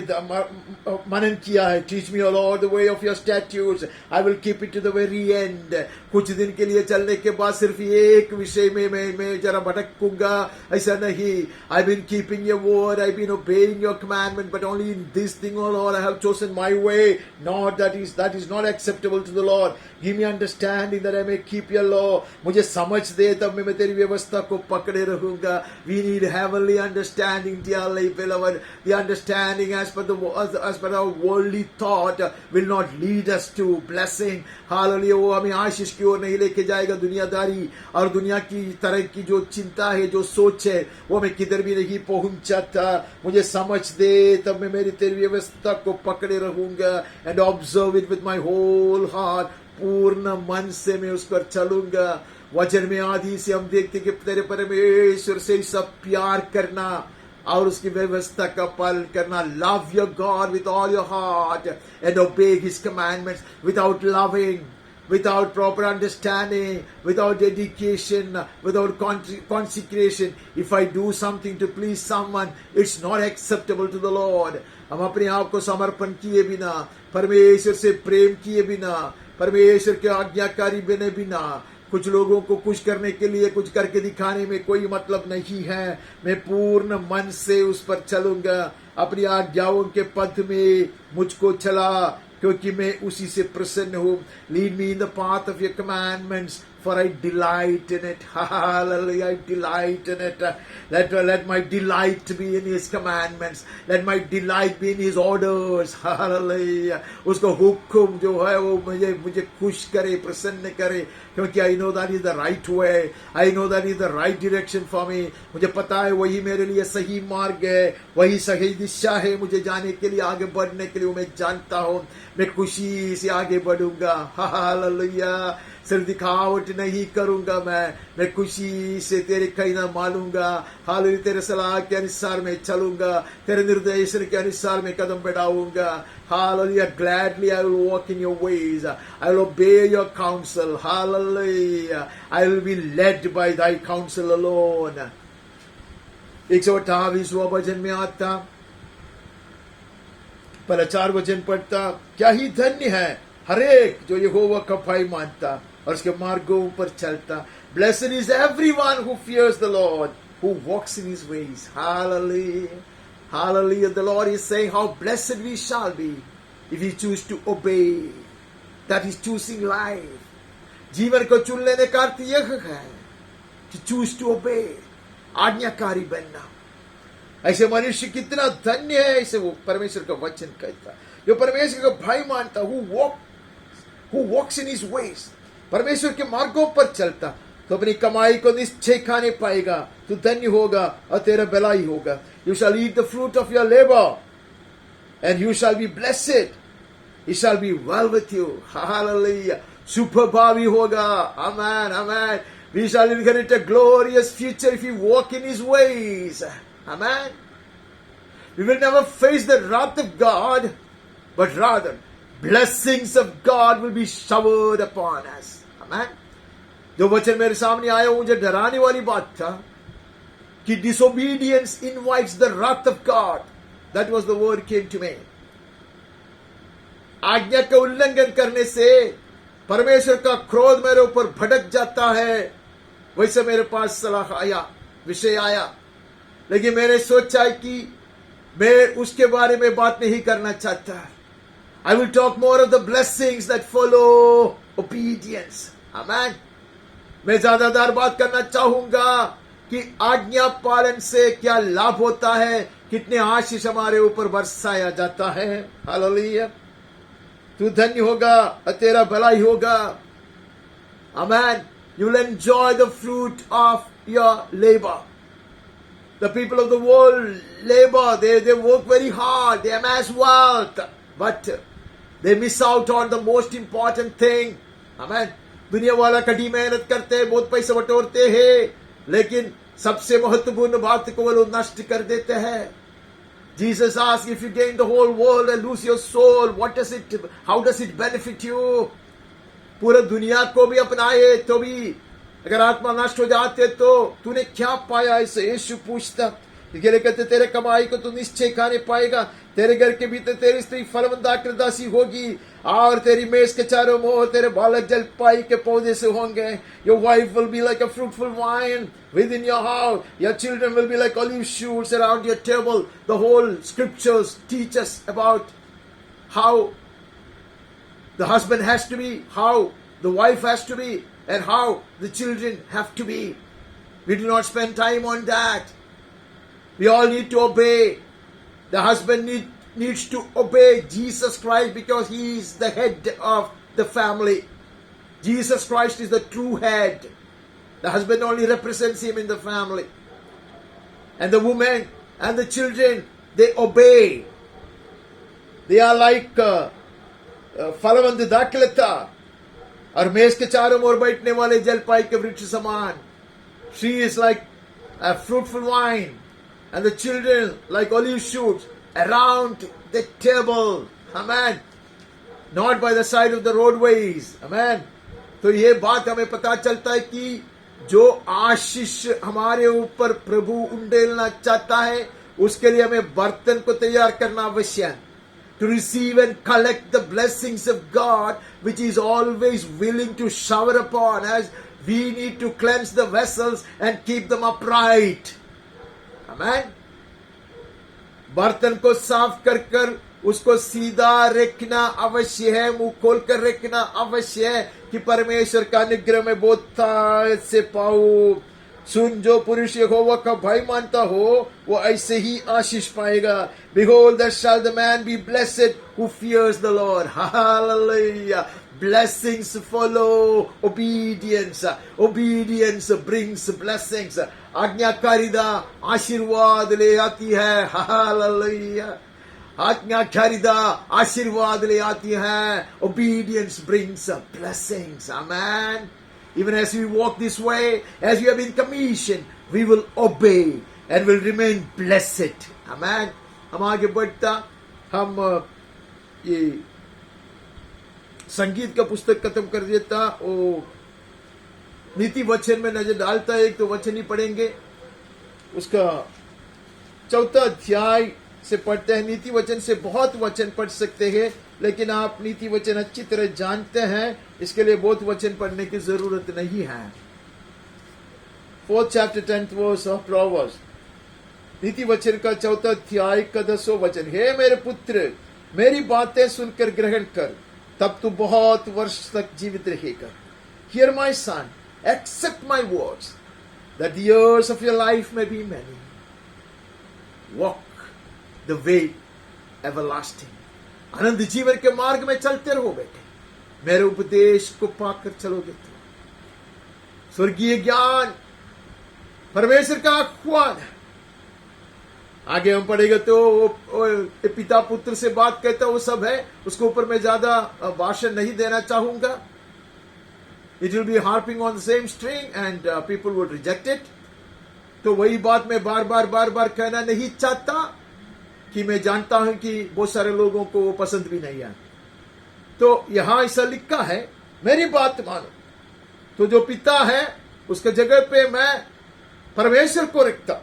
मनन किया है। Teach me, O Lord, the way of your statutes. I will keep it to the very end. कुछ दिन के लिए चलने के बाद सिर्फ एक विषय में मैं जरा भटकूंगा, ऐसा नहीं। I've been keeping your word, I've been obeying your commandment, but only in this thing, O Lord, I have chosen my way. Not that is not acceptable to the Lord. Give me understanding that I may keep your law. मुझे समझ दे, तब मैं तेरी व्यवस्था को पकड़े रहूंगा। We need heavenly understanding, dearly beloved. The understanding as per our worldly thought will not lead us to blessing. Hallelujah. वो हमें आशीष की ओर नहीं लेके जाएगा। दुनियादारी और दुनिया की तरह की जो चिंता है, जो सोच है, वो हमें किधर भी नहीं पहुंचाता। मुझे समझ दे, तब मैं मेरी तेरी व्यवस्था को पकड़े रहूंगा। And observe it with my whole heart. पूर्ण मन से मैं उस पर चलूंगा। वचन में आदि से हम देखते कि तेरे परमेश्वर से सब प्यार करना और उसकी व्यवस्था का पालन करना। Love your God with all your heart and ओबे his commandments. Without loving, without proper understanding, without dedication, without consecration, if I do something to please someone, it's not acceptable to the Lord. हम अपने आप को समर्पण किए बिना, परमेश्वर से प्रेम किए बिना, परमेश्वर के आज्ञाकारी बने बिना, कुछ लोगों को खुश करने के लिए कुछ करके दिखाने में कोई मतलब नहीं है। मैं पूर्ण मन से उस पर चलूंगा। अपनी आज्ञाओं के पथ में मुझको चला, क्योंकि मैं उसी से प्रसन्न हूँ। Lead me in the path of your commandments, for I delight in it. Hallelujah, I delight in it. Let my delight be in His commandments. Let my delight be in His orders. Hallelujah. उसको हुक्म जो है वो मुझे खुश करे, प्रसन्न करे, क्योंकि I know that is the right way. I know that is the right direction for me. मुझे पता है वही मेरे लिए सही मार्ग है, वही सही दिशा है मुझे जाने के लिए, आगे बढ़ने के लिए। वो मैं जानता हूँ, मैं खुशी से आगे बढ़ूंगा। हालेलुया। सिर्फ दिखावट नहीं करूंगा, मैं खुशी से तेरे कहना मानूंगा। हालेलुया। तेरे सलाह के अनुसार मैं चलूंगा, तेरे निर्देशन के अनुसार मैं कदम बढ़ाऊंगा। Hallelujah. Gladly I will walk in your ways. I will obey your counsel. Hallelujah. I will be led by thy counsel alone. 128वां वचन में आता, पहला 4 वचन पढ़ता, क्या ही धन्य है हरेक जो यहोवा का भय मानता और उसके मार्गों पर चलता। Blessed is everyone who fears the Lord, who walks in His ways. Hallelujah. Hallelujah. The Lord is saying how blessed we shall be if we choose to obey. That is choosing life. जीवन को चुन लेने का अर्थ यह है कि choose to obey, आज्ञाकारी बनना। ऐसे मनुष्य कितना धन्य है, ऐसे वो परमेश्वर का वचन कहता, जो परमेश्वर का भय मानता, who walks in His ways, परमेश्वर के मार्गों पर चलता, तो अपनी कमाई को निश्चय खाने पाएगा, तो धन्य होगा और तेरा भलाई होगा। You shall eat the fruit of your labor and you shall be blessed. It shall be well with you. Hallelujah. सुप्रभावी होगा। Amen. Amen. We shall inherit a glorious future if we walk in His ways. Amen. We will never face the wrath of God, but rather blessings of God will be showered upon us. Amen. जो वचन मेरे सामने आया मुझे डराने वाली बात था कि disobedience invites the wrath of God. That was the word came to me. आज्ञा का उल्लंघन करने से परमेश्वर का क्रोध मेरे ऊपर भड़क जाता है। वैसे मेरे पास सलाह आया, विषय आया, लेकिन मैंने सोचा कि मैं उसके बारे में बात नहीं करना चाहता. I will talk more of the blessings that follow obedience. Amen. मैं ज्यादातर बात करना चाहूंगा कि आज्ञा पालन से क्या लाभ होता है, कितने आशीष हमारे ऊपर बरसाया जाता है. हालेलुया. तू धन्य होगा और तेरा भलाई होगा. Amen. You will enjoy the fruit of your labor. The people of the world labor, they work very hard, they amass wealth, but they miss out on the most important thing. Amen. दुनिया वाला कड़ी मेहनत करते हैं, बहुत पैसे बटोरते हैं, लेकिन सबसे महत्वपूर्ण बात को वो लोग नष्ट कर देते हैं. Jesus asked, if you gain the whole world and lose your soul, how does it benefit you? पूरा दुनिया को भी अपनाए तो भी अगर आत्मा नष्ट हो जाते तो तूने क्या पाया? ऐसे यीशु पूछता. इसके लिए कहते तेरे कमाई को तू निश्चय खाने पाएगा, तेरे घर के भीतर तेरी स्त्री फलवंत दासी होगी और तेरी मेज के चारों ओर तेरे बालक जलपाई के पौधे से होंगे. Your wife will be like a fruitful vine within your house. Your children will be like olive shoots around your table. The whole scriptures teach us about how the husband has to be, how the wife has to be, and how the children have to be. We do not spend time on that. We all need to obey. The husband needs to obey Jesus Christ because he is the head of the family. Jesus Christ is the true head. The husband only represents him in the family. And the woman and the children, they obey. They are like फलवंत दाखलता और मेज के चारों ओर बैठने वाले जलपाई के वृक्ष समान. She is like a fruitful vine and the children like olive shoots around the table. Amen. Not by the side of the roadways. Amen. तो ये बात हमें पता चलता है कि जो आशीष हमारे ऊपर प्रभु उंडेलना चाहता है उसके लिए हमें बर्तन को तैयार करना आवश्यक है. To receive and collect the blessings of God, which is always willing to shower upon us, we need to cleanse the vessels and keep them upright. Amen. बर्तन को साफ कर उसको सीधा रखना अवश्य है, मुंह खोल कर रखना अवश्य है कि परमेश्वर का अनुग्रह में बहुत से पाऊं. सुन, जो पुरुष यहोवा का भय मानता हो वो ऐसे ही आशीष पाएगा. Behold, thus shall the man be blessed who fears the Lord. Hallelujah. Blessings follow obedience. Obedience brings blessings. आज्ञाकारिता आशीर्वाद ले आती है. Hallelujah. आज्ञाकारिता आशीर्वाद ले आती है. Obedience brings blessings. Amen. Even as we walk this way, as we have been commissioned, we will obey and will remain blessed. Amen. हम आगे बढ़ता, हम ये संगीत का पुस्तक खत्म कर देता और नीति वचन में नजर डालता. एक तो वचन ही पढ़ेंगे, उसका 4 अध्याय से पढ़ते हैं. नीति वचन से बहुत वचन पढ़ सकते हैं, लेकिन आप नीति वचन अच्छी तरह जानते हैं, इसके लिए बहुत वचन पढ़ने की जरूरत नहीं है. 4th chapter 10th verse of Proverbs. नीति वचन का 4 अध्याय का 10वां वचन. हे मेरे पुत्र, मेरी बातें सुनकर ग्रहण कर, तब तू बहुत वर्ष तक जीवित रहेगा. Hear my son, accept my words, that the years of your life may be many. Walk the way everlasting. आनंद जीवन के मार्ग में चलते रहो बेटे, मेरे उपदेश को पाकर चलोगे तो. स्वर्गीय ज्ञान परमेश्वर का आह्वान. आगे हम पढ़ेगा तो पिता पुत्र से बात कहता वो सब है, उसके ऊपर मैं ज्यादा भाषण नहीं देना चाहूंगा. It will be harping on the same string and people would reject it. तो वही बात मैं बार बार कहना नहीं चाहता कि मैं जानता हूं कि बहुत सारे लोगों को वो पसंद भी नहीं है. तो यहां ऐसा लिखा है, मेरी बात मानो. तो जो पिता है उसके जगह पे मैं परमेश्वर को रखता.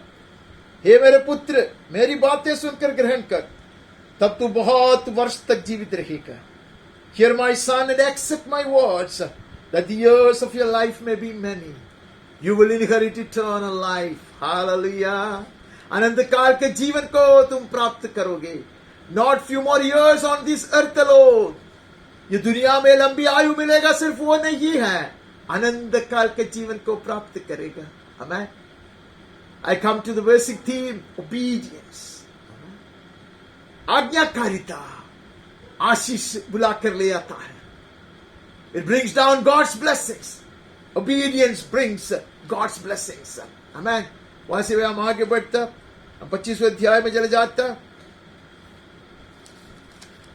हे मेरे पुत्र, मेरी बातें सुनकर ग्रहण कर, तब तू बहुत वर्ष तक जीवित रहेगा. Hear my son and accept my words, that the years of your life may be many. You will inherit eternal life. Hallelujah. अनंत काल के जीवन को तुम प्राप्त करोगे. Not few more years on this earth alone. ये दुनिया में लंबी आयु मिलेगा सिर्फ वो नहीं है, अनंत काल के जीवन को प्राप्त करेगा. आमेन. I come to the basic theme, obedience. आज्ञाकारिता आशीष बुलाकर ले आता है. It brings down God's blessings. Obedience brings God's blessings. Amen. वहां से हम आगे बढ़ता, हम 25वें अध्याय में चले जाता.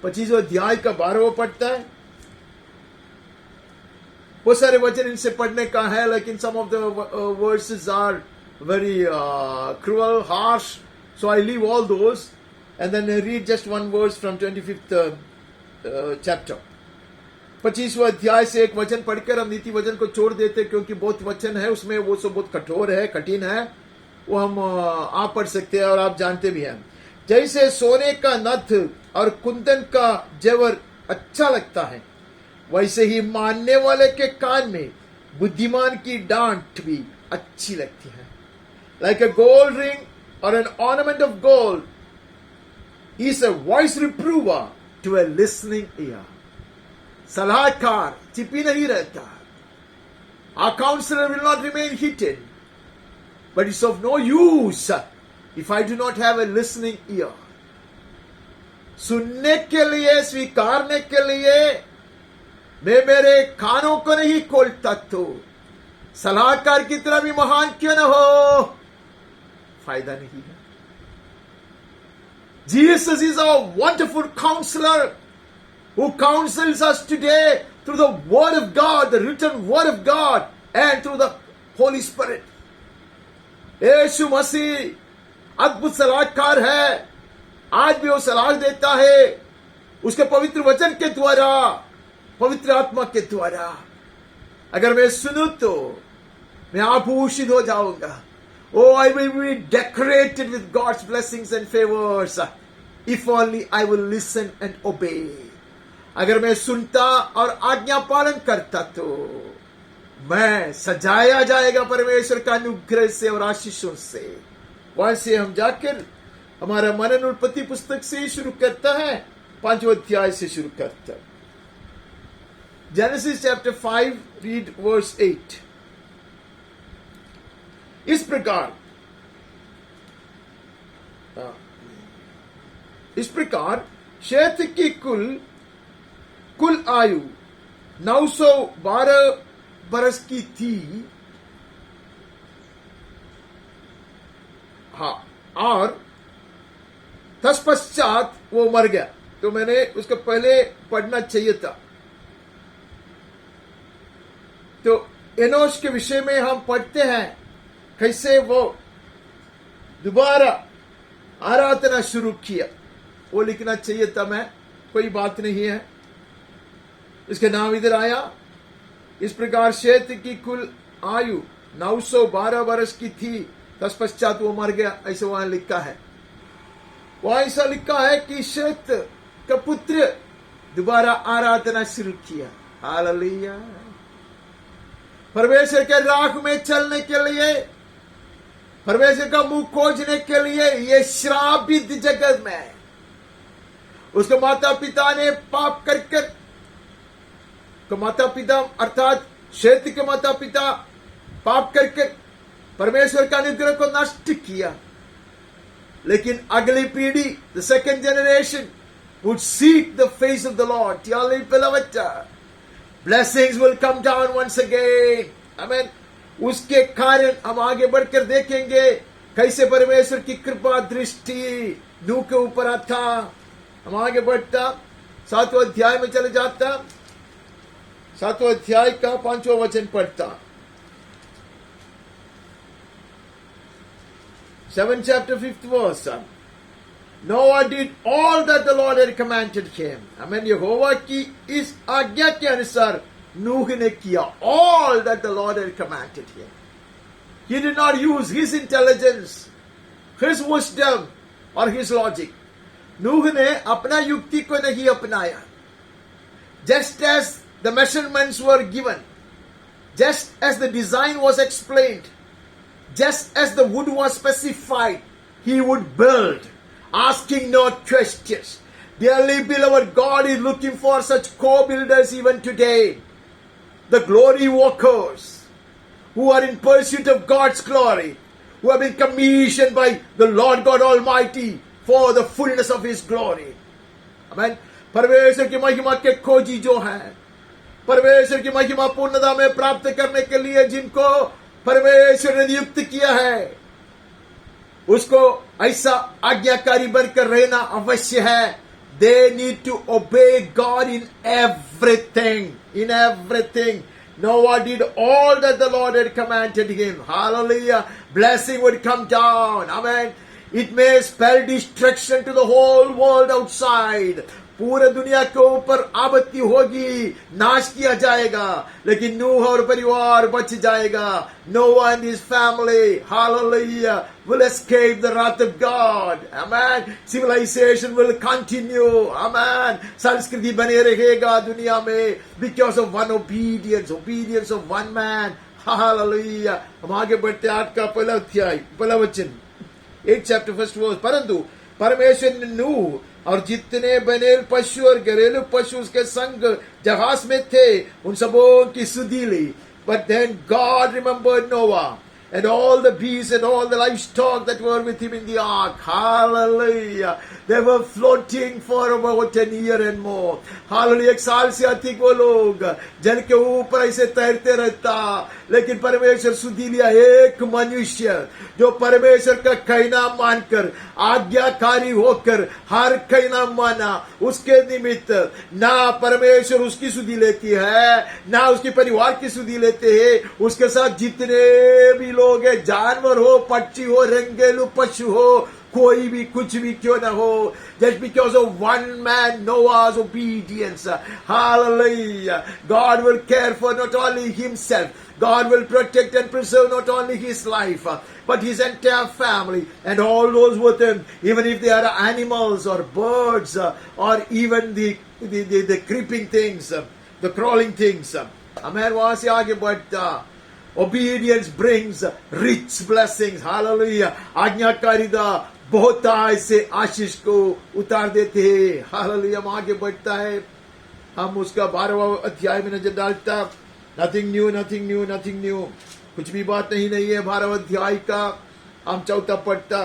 25वें अध्याय का 12वां पढ़ता है. बहुत सारे वचन इनसे पढ़ने का है, लेकिन some of the verses are very cruel, harsh, so I leave all those and then I read just one verse from 25th chapter. 25वां अध्याय से एक वचन पढ़कर हम नीति वचन को छोड़ देते, क्योंकि बहुत वचन है उसमें, वो सब बहुत कठोर है, कठिन है. वो हम आप पढ़ सकते हैं और आप जानते भी हैं. जैसे सोने का नथ और कुंदन का जेवर अच्छा लगता है, वैसे ही मानने वाले के कान में बुद्धिमान की डांट भी अच्छी लगती है. Like a gold ring or an ornament of gold is a voice reprover to a listening ear. सलाहकार चिपी नहीं रहता. Our counselor will not remain hidden, but it's of no use if I do not have a listening ear. सुनने के लिए, स्वीकारने के लिए मैं मेरे कानों को नहीं खोलता तो सलाहकार कितना भी महान क्यों न हो, फायदा नहीं है. Jesus is a wonderful counselor who counsels us today through the word of God, the written word of God, and through the Holy Spirit. यीशु मसीह अद्भुत सलाहकार है. आज भी वो सलाह देता है उसके पवित्र वचन के द्वारा, पवित्र आत्मा के द्वारा. अगर मैं सुनूं तो मैं आभूषित हो जाऊंगा. Oh, I will be decorated with God's blessings and favors if only I will listen and obey. अगर मैं सुनता और आज्ञा पालन करता तो मैं सजाया जाएगा परमेश्वर का अनुग्रह से और आशीषों से. वहां से हम जाकर हमारा मनन उत्पत्ति पुस्तक से शुरू करता है, 5वें अध्याय से शुरू करता है. Genesis chapter 5, read verse 8. इस प्रकार शेत की कुल आयु 912 बरस की थी. हाँ, और तत्पश्चात वो मर गया. तो मैंने उसको पहले पढ़ना चाहिए था. तो एनोश के विषय में हम पढ़ते हैं कैसे वो दोबारा आराधना शुरू किया. वो लिखना चाहिए था, मैं, कोई बात नहीं है, इसके नाम इधर आया. इस प्रकार शेत की कुल आयु 912 बरस की थी, तत्पश्चात वो मर गया. ऐसे वहां लिखा है. वहां ऐसा लिखा है कि शेत का पुत्र दोबारा आराधना शुरू किया. हालेलुया. परमेश्वर के राह में चलने के लिए, परमेश्वर का मुंह खोजने के लिए ये श्रापित जगत में उसके माता पिता ने पाप कर माता पिता अर्थात शेत के माता पिता पाप करके परमेश्वर का अनुग्रह को नष्ट किया. लेकिन अगली पीढ़ी, the second generation, would seek the face of the Lord. Dearly beloved, blessings will come down once again. Amen. उसके कारण हम आगे बढ़कर देखेंगे कैसे परमेश्वर की कृपा दृष्टि नूह के ऊपर आता. हम आगे बढ़ता, 7वें अध्याय में चले जाता. 7वें अध्याय का 5वां वचन पढ़ता. 7th chapter 5th verse. Noah did all that the Lord had commanded him. Amen. यहोवा की इस आज्ञा के अनुसार नूह ने किया. All that the Lord had commanded him. He did not use his intelligence, his wisdom or his logic. नूह ने अपना युक्ति को नहीं अपनाया. Just as the measurements were given, just as the design was explained, just as the wood was specified, he would build, asking no questions. Dearly beloved, God is looking for such co-builders even today. The glory walkers who are in pursuit of God's glory, who have been commissioned by the Lord God Almighty for the fullness of His glory. Amen. परमेश्वर की महिमा के खोजी जो हैं, परमेश्वर की महिमा पूर्णता में प्राप्त करने के लिए जिनको परमेश्वर ने नियुक्त किया है, उसको ऐसा आज्ञाकारी बनकर रहना अवश्य है. They need to obey God in everything. In everything. Noah did all that the Lord had commanded him. Hallelujah. Blessing would come down. Amen. It may spell destruction to the whole world outside. पूरे दुनिया के ऊपर आपत्ति होगी, नाश किया जाएगा, लेकिन नूह और परिवार बच जाएगा. Noah and his family, hallelujah, will escape the wrath of God. Amen. Civilization will continue. Amen. संस्कृति बने रहेगा दुनिया में because of one obedience of one man. Hallelujah. हम आगे बढ़ते 8 का पहला अध्याय, पहला वचन, 8 chapter first verse. परंतु परमेश्वर ने नूह और जितने बनेल पशु और घरेलू पशु उसके संग जहाज में थे उन सबों की सुधि ली. But then God remembered Noah and all the beasts and all the livestock that were with him in the ark. Hallelujah. They were floating for about 10 years and more. Hallelujah. 1 साल से अधिक वो लोग जल के ऊपर ऐसे तैरते रहता, लेकिन परमेश्वर सुधि लिया एक मनुष्य जो परमेश्वर का कहना मानकर, आज्ञाकारी होकर हर कहना माना, उसके निमित्त ना परमेश्वर उसकी सुधि लेती है, ना उसके परिवार की सुधि लेते हैं. उसके साथ जितने भी लोग हैं, जानवर हो, पक्षी हो, रंगेलू पशु हो, कोई भी कुछ भी क्यों ना हो, just because of one man, Noah's obedience. Hallelujah. God will care for not only himself, God will protect and preserve not only his life, but his entire family and all those with him, even if they are animals or birds or even the creeping things, the crawling things. Amen. वहां से आगे बढ़ता. Obedience brings rich blessings. Hallelujah. आज्ञाकारिता बहुत ऐसे आशीष को उतार देते हैं. हालेलुया. हम आगे बढ़ता है, हम उसका 12वां अध्याय में नजर डालता. नथिंग न्यू, कुछ भी बात नहीं है 12वां अध्याय का. हम 4 पढ़ता.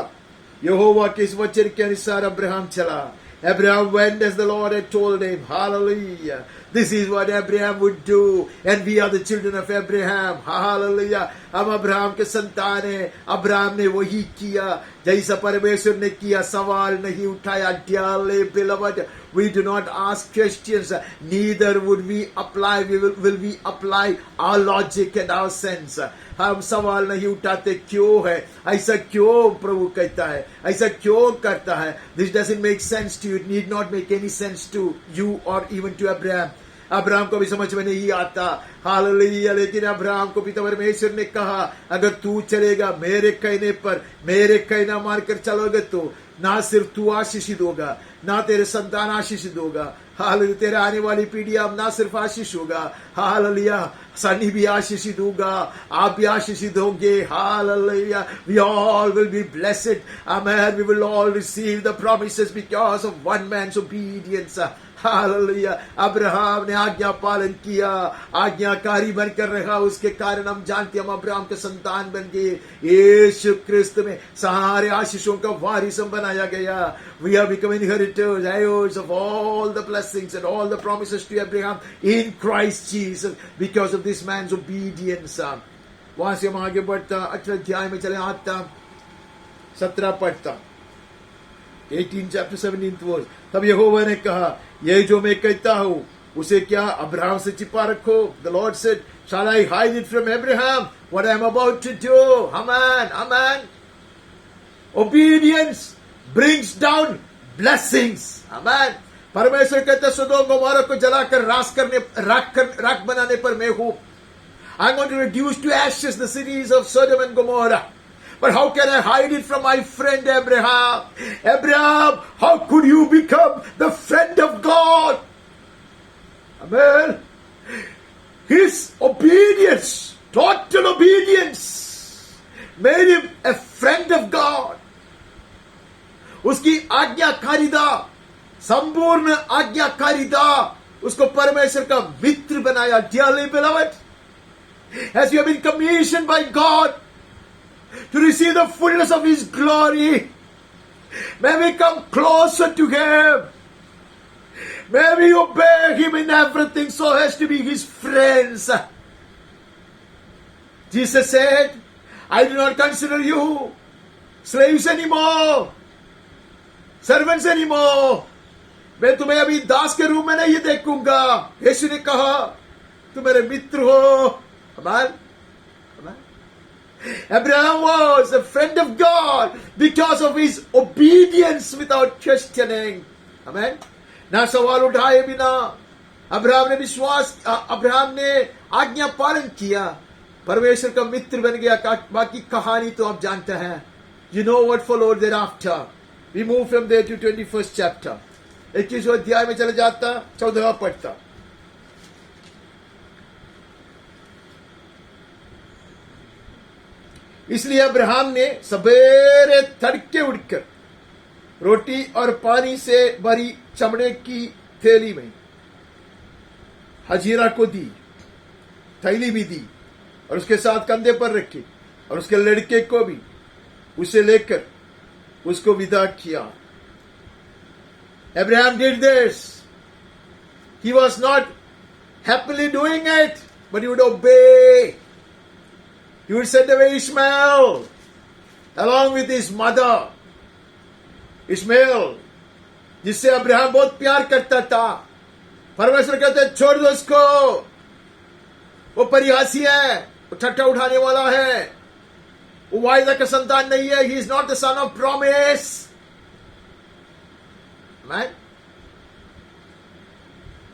यहोवा के इस वचन के अनुसार अब्राहम चला. Abraham went as the Lord had told him. Hallelujah. This is what Abraham would do. And we are the children of Abraham. Hallelujah. हम अब्राहम के संतान हैं. अब्राहम ने वही किया जैसा परमेश्वर ने किया. सवाल नहीं उठाया. Dearly beloved, we do not ask questions. Neither would we apply. Will we apply our logic and our sense. हम सवाल नहीं उठाते. क्यों है ऐसा, क्यों प्रभु कहता है ऐसा, क्यों करता है. This doesn't make sense to you. It need not make any sense to you or even to Abraham. Abraham को भी समझ में नहीं आता. हालेलुया. लेकिन अब्राहम को पिता परमेश्वर ने कहा, अगर तू चलेगा मेरे कहने पर, मेरे कहना मानकर चलोगे तो ना सिर्फ तू आशीषित होगा, ना तेरे संतान आशीषित होगा. हालेलुया. तेरे आने वाली पीढ़ी अब ना सिर्फ आशीष होगा. हालेलुया. सनी भी आशीषित होगा, आप भी आशीषित होंगे. Hallelujah. We all will be blessed. Amen. We will all receive the promises because of one man's obedience. Hallelujah. Abraham ने आज्ञा पालन किया, आज्ञाकारी बनकर रहा, उसके कारण हम जानते हम अब्राहम के संतान बन गए. यीशु क्रिस्त में सारे आशीषों का वारिस हम बनाया गया. We have become inheritors, heirs of all the blessings and all the promises to Abraham in Christ Jesus because of this man's obedience. वहां से हम आगे बढ़ता. 18 अध्याय में चले आता, 17 पढ़ता. 18 chapter 17th verse. तब यहोवा ने कहा, ये जो मैं कहता हूं उसे क्या अब्राहम से छिपा रखो. The Lord said, shall I hide it from Abraham what I am about to do? Amen. Amen. Obedience brings down blessings. Amen. परमेश्वर कहता सदोम गोमोरा को जलाकर राख बनाने पर मैं हूं. I'm going to reduce to ashes the cities of Sodom and Gomorrah. But how can I hide it from my friend Abraham? Abraham, how could you become the friend of God? Amen. His obedience, total obedience, made him a friend of God. उसकी आज्ञाकारिता, संपूर्ण आज्ञाकारिता उसको परमेश्वर का मित्र बनाया. Dearly beloved, as you have been commissioned by God to receive the fullness of His glory, may we come closer to Him. May we obey Him in everything so as to be His friends. Jesus said, I do not consider you slaves anymore, servants anymore. मैं तुम्हें अभी दास के रूप में नहीं देखूंगा. यीशु ने कहा, तुम मेरे मित्र हो. Amen. Abraham was a friend of God because of his obedience without questioning. Amen. ना सवाल उठाए बिना अब्राहम ने आज्ञा पालन किया, परमेश्वर का मित्र बन गया. बाकी कहानी तो आप जानते हैं. You know what followed thereafter. We move from there to 21st chapter. 21वें अध्याय में चले जाता, 14वां पढ़ता. इसलिए अब्राहम ने सवेरे तड़के उठकर रोटी और पानी से भरी चमड़े की थैली में हजीरा को दी, थैली भी दी और उसके साथ कंधे पर रखी और उसके लड़के को भी उसे लेकर उसको विदा किया. Abraham did this. He was not happily doing it, but he would obey. He would send away Ishmael along with his mother. Ishmael, जिससे अब्राहम बहुत प्यार करता था. परमेश्वर कहते हैं, छोड़ दो उसको, वो परिहासी है, वो ठट्ठा उठाने वाला है, वो वायदा का संतान नहीं है. He is not the son of promise. Man,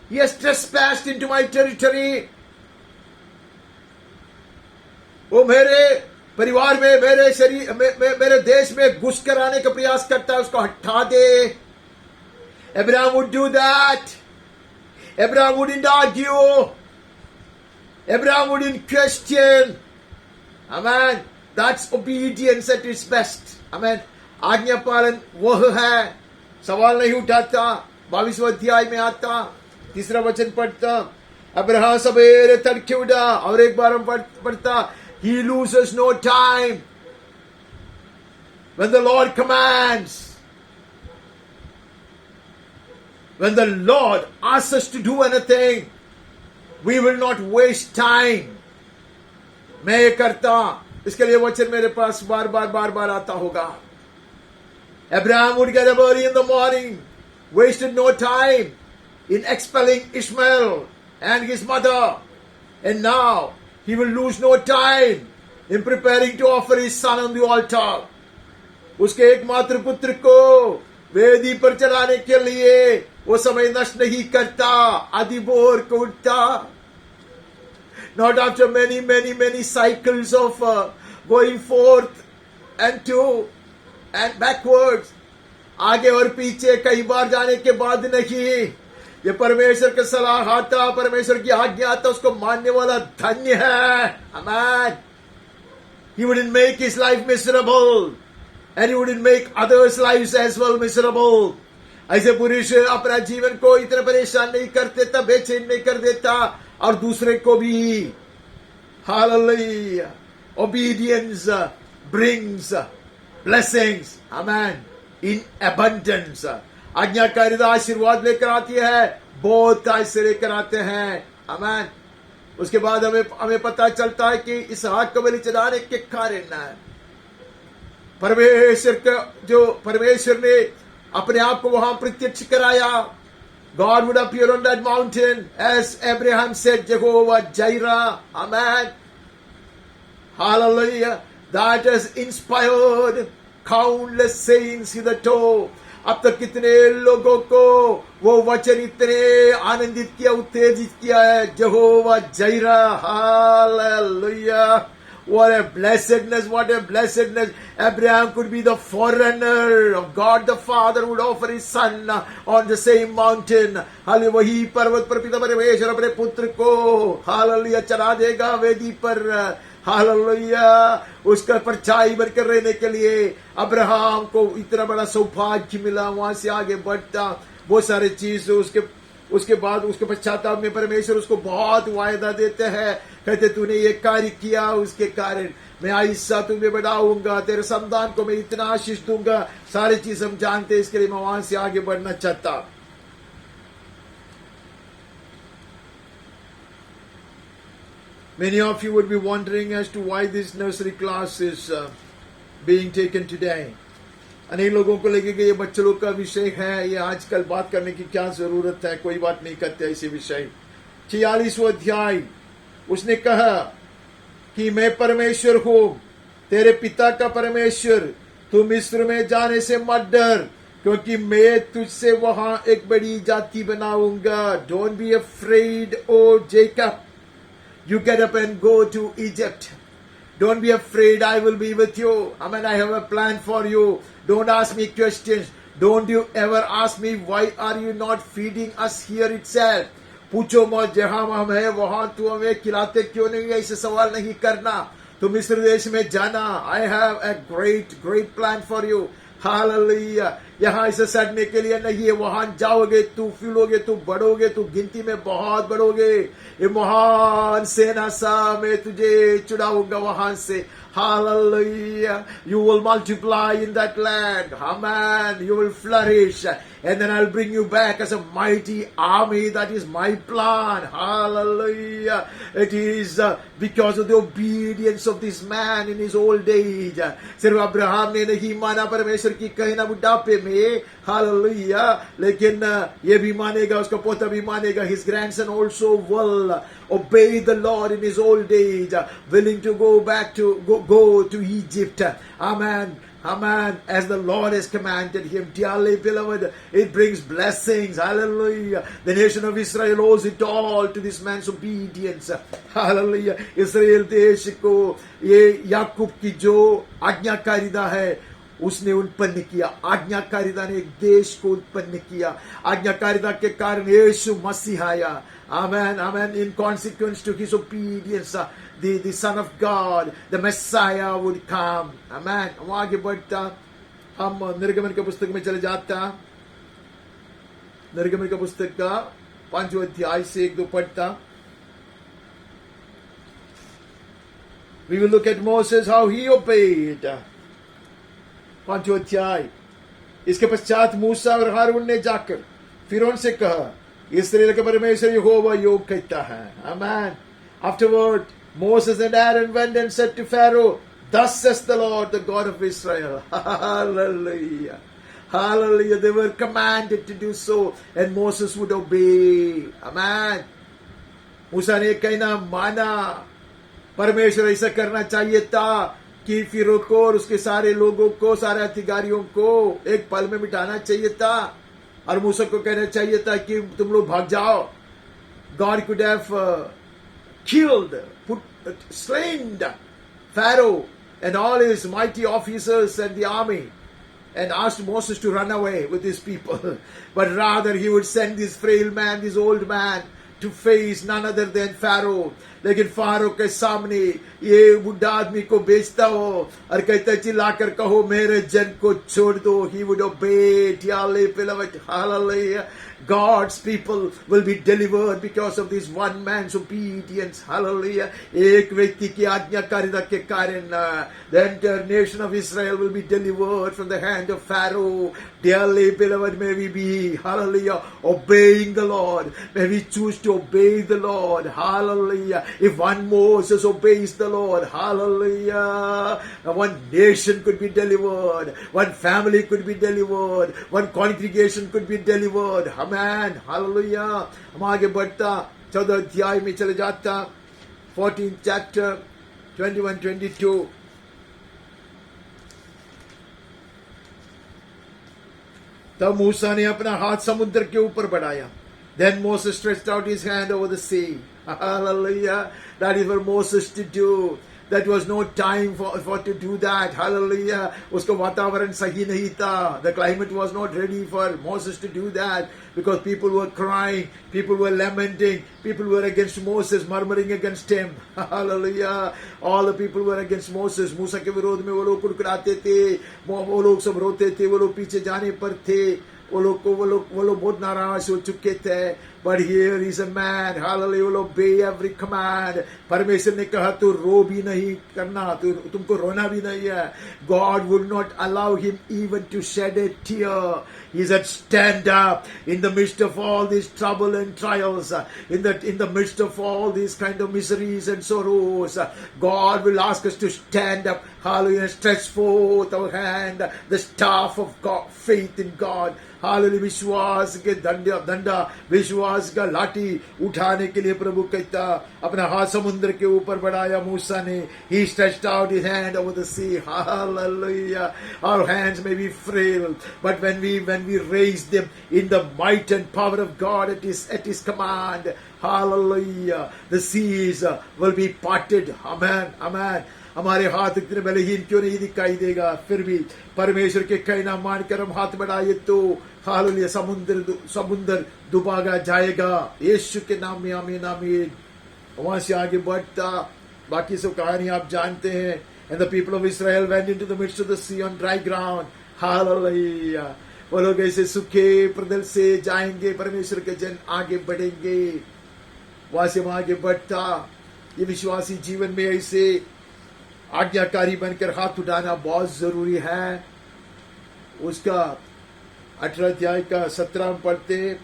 he has trespassed into my territory. वो मेरे परिवार में, मेरे शरीर मेरे देश में घुस कर आने का प्रयास करता है, उसको हटा दे. Abraham would do that. Abraham wouldn't argue. Abraham wouldn't question. Amen. That's obedience at its best. Amen. आज्ञा पालन वह है, सवाल नहीं उठाता. 22वें अध्याय में आता, 3रा वचन पढ़ता. अब्राहम सवेरे तड़के उठा और एक बार हम पढ़ता, he loses no time when the Lord commands. When the Lord asks us to do anything, we will not waste time. मैं ये करता, इसके लिए वचन मेरे पास बार बार आता होगा. Abraham would get up early in the morning, wasted no time in expelling Ishmael and his mother, and now he will lose no time in preparing to offer his son on the altar. उसके एकमात्र पुत्र को वेदी पर चढ़ाने के लिए वो समय नष्ट नहीं करता, आदि भोर को उठता. Not after many cycles of going forth and to and backwards, आगे और पीछे कई बार जाने के बाद नहीं. ये परमेश्वर का सलाह आता, परमेश्वर की आज्ञा आता, उसको मानने वाला धन्य है. Amen. He wouldn't make his life miserable, and he wouldn't make others' lives as well miserable. ऐसे पुरुष अपना जीवन को इतना परेशान नहीं कर देता, बेचैन नहीं कर देता, और दूसरे को भी. Hallelujah. Obedience brings blessings. Amen. In abundance. आज्ञाकारिता आशीर्वाद लेकर आती है, बहुत ऐसे लेकर आते हैं. Amen. उसके बाद हमें पता चलता है कि इसहाक को बलि चढ़ाने के कारण परमेश्वर ने अपने आप को वहां प्रत्यक्ष कराया. God would appear on that mountain, as Abraham said, Jehovah Jireh. Amen. Hallelujah. That has inspired countless saints hitherto. अब तक कितने लोगों को वो वचन इतने आनंदित किया, उत्तेजित किया है. Jehovah Jireh. Hallelujah. What a blessedness, what a blessedness. Abraham could be the forerunner of God the Father would offer his son on the same mountain. हाले वही पर्वत पर पिता परमेश्वर अपने पुत्र को हालेलुया चढ़ा देगा वेदी पर. हालेलुया। उसका परछाई बनकर रहने के लिए अब्राहम को इतना बड़ा सौभाग्य मिला, वहां से आगे बढ़ता बहुत सारे चीज उसके बाद उसके पश्चाताप में परमेश्वर उसको बहुत वायदा देते हैं, कहते तूने ये कार्य किया, उसके कारण मैं ऐसा तुम्हें बढ़ाऊंगा, तेरे संतान को मैं इतना आशीष दूंगा। सारी चीज हम जानते हैं, इसके लिए मैं वहां से आगे बढ़ना चाहता। Many of you would be wondering as to why this nursery class is being taken today. अनेक लोगों को लगेगा ये बच्चों लोग का विषय है, ये आजकल बात करने की क्या जरूरत है, कोई बात नहीं करते ऐसे विषय। 46वां अध्याय उसने कहा कि मैं परमेश्वर हूं, तेरे पिता का परमेश्वर, तू मिस्र में जाने से मत डर, क्योंकि मैं तुझसे वहां एक बड़ी जाति बनाऊंगा। Don't be afraid, O Jacob. You get up and go to Egypt. Don't be afraid, I will be with you. Amen. I have a plan for you. Don't ask me questions. Don't you ever ask me, why are you not feeding us here itself? पूछो मत जहां हम है वहां तू हमें खिलाते क्यों नहीं, ऐसे सवाल नहीं करना। तुम मिस्र देश में जाना। I have a great plan for you. Hallelujah. यहाँ इसे सड़ने के लिए नहीं है, वहां जाओगे तू फूलोगे, तू बढ़ोगे, तू गिनती में बहुत बढ़ोगे। ये महान सेना सा मैं तुझे चुराऊंगा वहां से। Hallelujah. You will multiply in that land. Amen. You will flourish. And then I'll bring you back as a mighty army. That is my plan. Hallelujah. It is because of the obedience of this man in his old age. सिर्फ अब्राहम ने नहीं माना परमेश्वर की कहना बुढ़ापे में, हालेलुया, लेकिन ये भी मानेगा, उसका पोता भी मानेगा। His grandson also will obey the Lord in his old age, willing to go to Egypt. Amen. Amen. As the Lord has commanded him. Dearly beloved, it brings blessings. Hallelujah. The nation of Israel owes it all to this man's obedience. Hallelujah. Israel देश को ये याकूब की जो आज्ञाकारिता है उसने उत्पन्न किया। आज्ञाकारिता ने एक देश को उत्पन्न किया। आज्ञाकारिता के कारण यीशु मसीह आया। Amen, amen. In consequence to his obedience, the Son of God, the Messiah would come. Amen. हम आगे बढ़ता, हम निर्गमन के पुस्तक में चले जाता। निर्गमन के पुस्तक का 5वां अध्याय से 1-2 पढ़ता। We will look at Moses, how he obeyed. 5वां अध्याय। इसके पश्चात मूसा और हारून ने जाकर फिरौन से कहा, इस्राएल के परमेश्वर यहोवा योग कहता है। Amen. Afterward, Moses and Aaron went and said to Pharaoh, thus says the Lord, the God of Israel. Hallelujah. Hallelujah. They were commanded to do so, and Moses would obey. Amen. मूसा ने कहना माना। परमेश्वर ऐसा करना चाहिए था कि फिरौन को और उसके सारे लोगों को, सारे अधिकारियों को एक पल में मिटाना चाहिए था, और मूसा को कहना चाहिए था कि तुम लोग भाग जाओ। God could have killed, slain Pharaoh and all his mighty officers and the army, and asked Moses to run away with his people. But rather he would send this frail man, this old man, to face none other than Pharaoh. लेकिन फारो के सामने ये बुढ़ा आदमी को बेचता हो और कहता चिल्लाकर कहो मेरे जन को छोड़ दो। He would obey. Dearly beloved, hallelujah. God's people will be delivered because of this one man's obedience. Hallelujah. एक व्यक्ति की आज्ञाकारिता के कारण the entire nation of Israel will be delivered from the hand of Pharaoh. Dearly beloved, may we be, hallelujah, obeying the Lord. May we choose to obey the Lord. Hallelujah. If one Moses obeys the Lord, hallelujah, one nation could be delivered, one family could be delivered, one congregation could be delivered. Amen. Hallelujah. हम आगे बढ़ता 14 अध्याय में चले जाता, 14th chapter, 21-22. तब मूसा ने अपना हाथ समुद्र के ऊपर बढ़ाया। Then Moses stretched out his hand over the sea. Hallelujah. That is for Moses to do. That was no time for to do that. Hallelujah. उसको वातावरण सही नहीं था. The climate was not ready for Moses to do that, because people were crying, people were lamenting, people were against Moses, murmuring against him. Hallelujah. All the people were against Moses. मूसा के विरोध में वो लोग कुड़कुड़ाते थे, वो लोग सब रोते थे, वो लोग पीछे जाने पर थे, वो लोग बहुत नाराज हो चुके थे. But here is a man, hallelujah, will obey every command. परमेश्वर ने कहा तू रो भी नहीं करना, तुमको रोना भी नहीं है. God would not allow him even to shed a tear. He said, stand up in the midst of all these trouble and trials, in the midst of all these kind of miseries and sorrows. God will ask us to stand up, hallelujah, and stretch forth our hand, the staff of God, faith in God. Hallelujah. विश्वास के दंडा, विश्वास का लाठी उठाने के लिए प्रभु कहता, अपना हाथ समुद्र के ऊपर बढ़ाया मूसा ने. He stretched out his hand over the sea. Hallelujah. Our hands may be frail, but when we raise them in the might and power of God at his command, hallelujah, the seas will be parted. Amen. Amen. हमारे हाथ इतने बलहीन क्यों नहीं दिखाई देगा, फिर भी परमेश्वर के कहना मानकर हम हाथ बढ़ाए तो हालेलुया समुद्र डुबागा जाएगा. यीशु के नाम में आमीन आमीन. वहां से आगे बढ़ता, बाकी सब कहानी आप जानते हैं. And the people of Israel went into the midst of the sea on dry ground. Hallelujah. वो लोग ऐसे सूखे प्रदेश से जाएंगे, परमेश्वर के जन आगे बढ़ेंगे. वहां से आगे बढ़ता, ये विश्वासी जीवन में ऐसे आज्ञाकारी बनकर हाथ उठाना बहुत जरूरी है. उसका 18 अध्याय का 17 पढ़ते,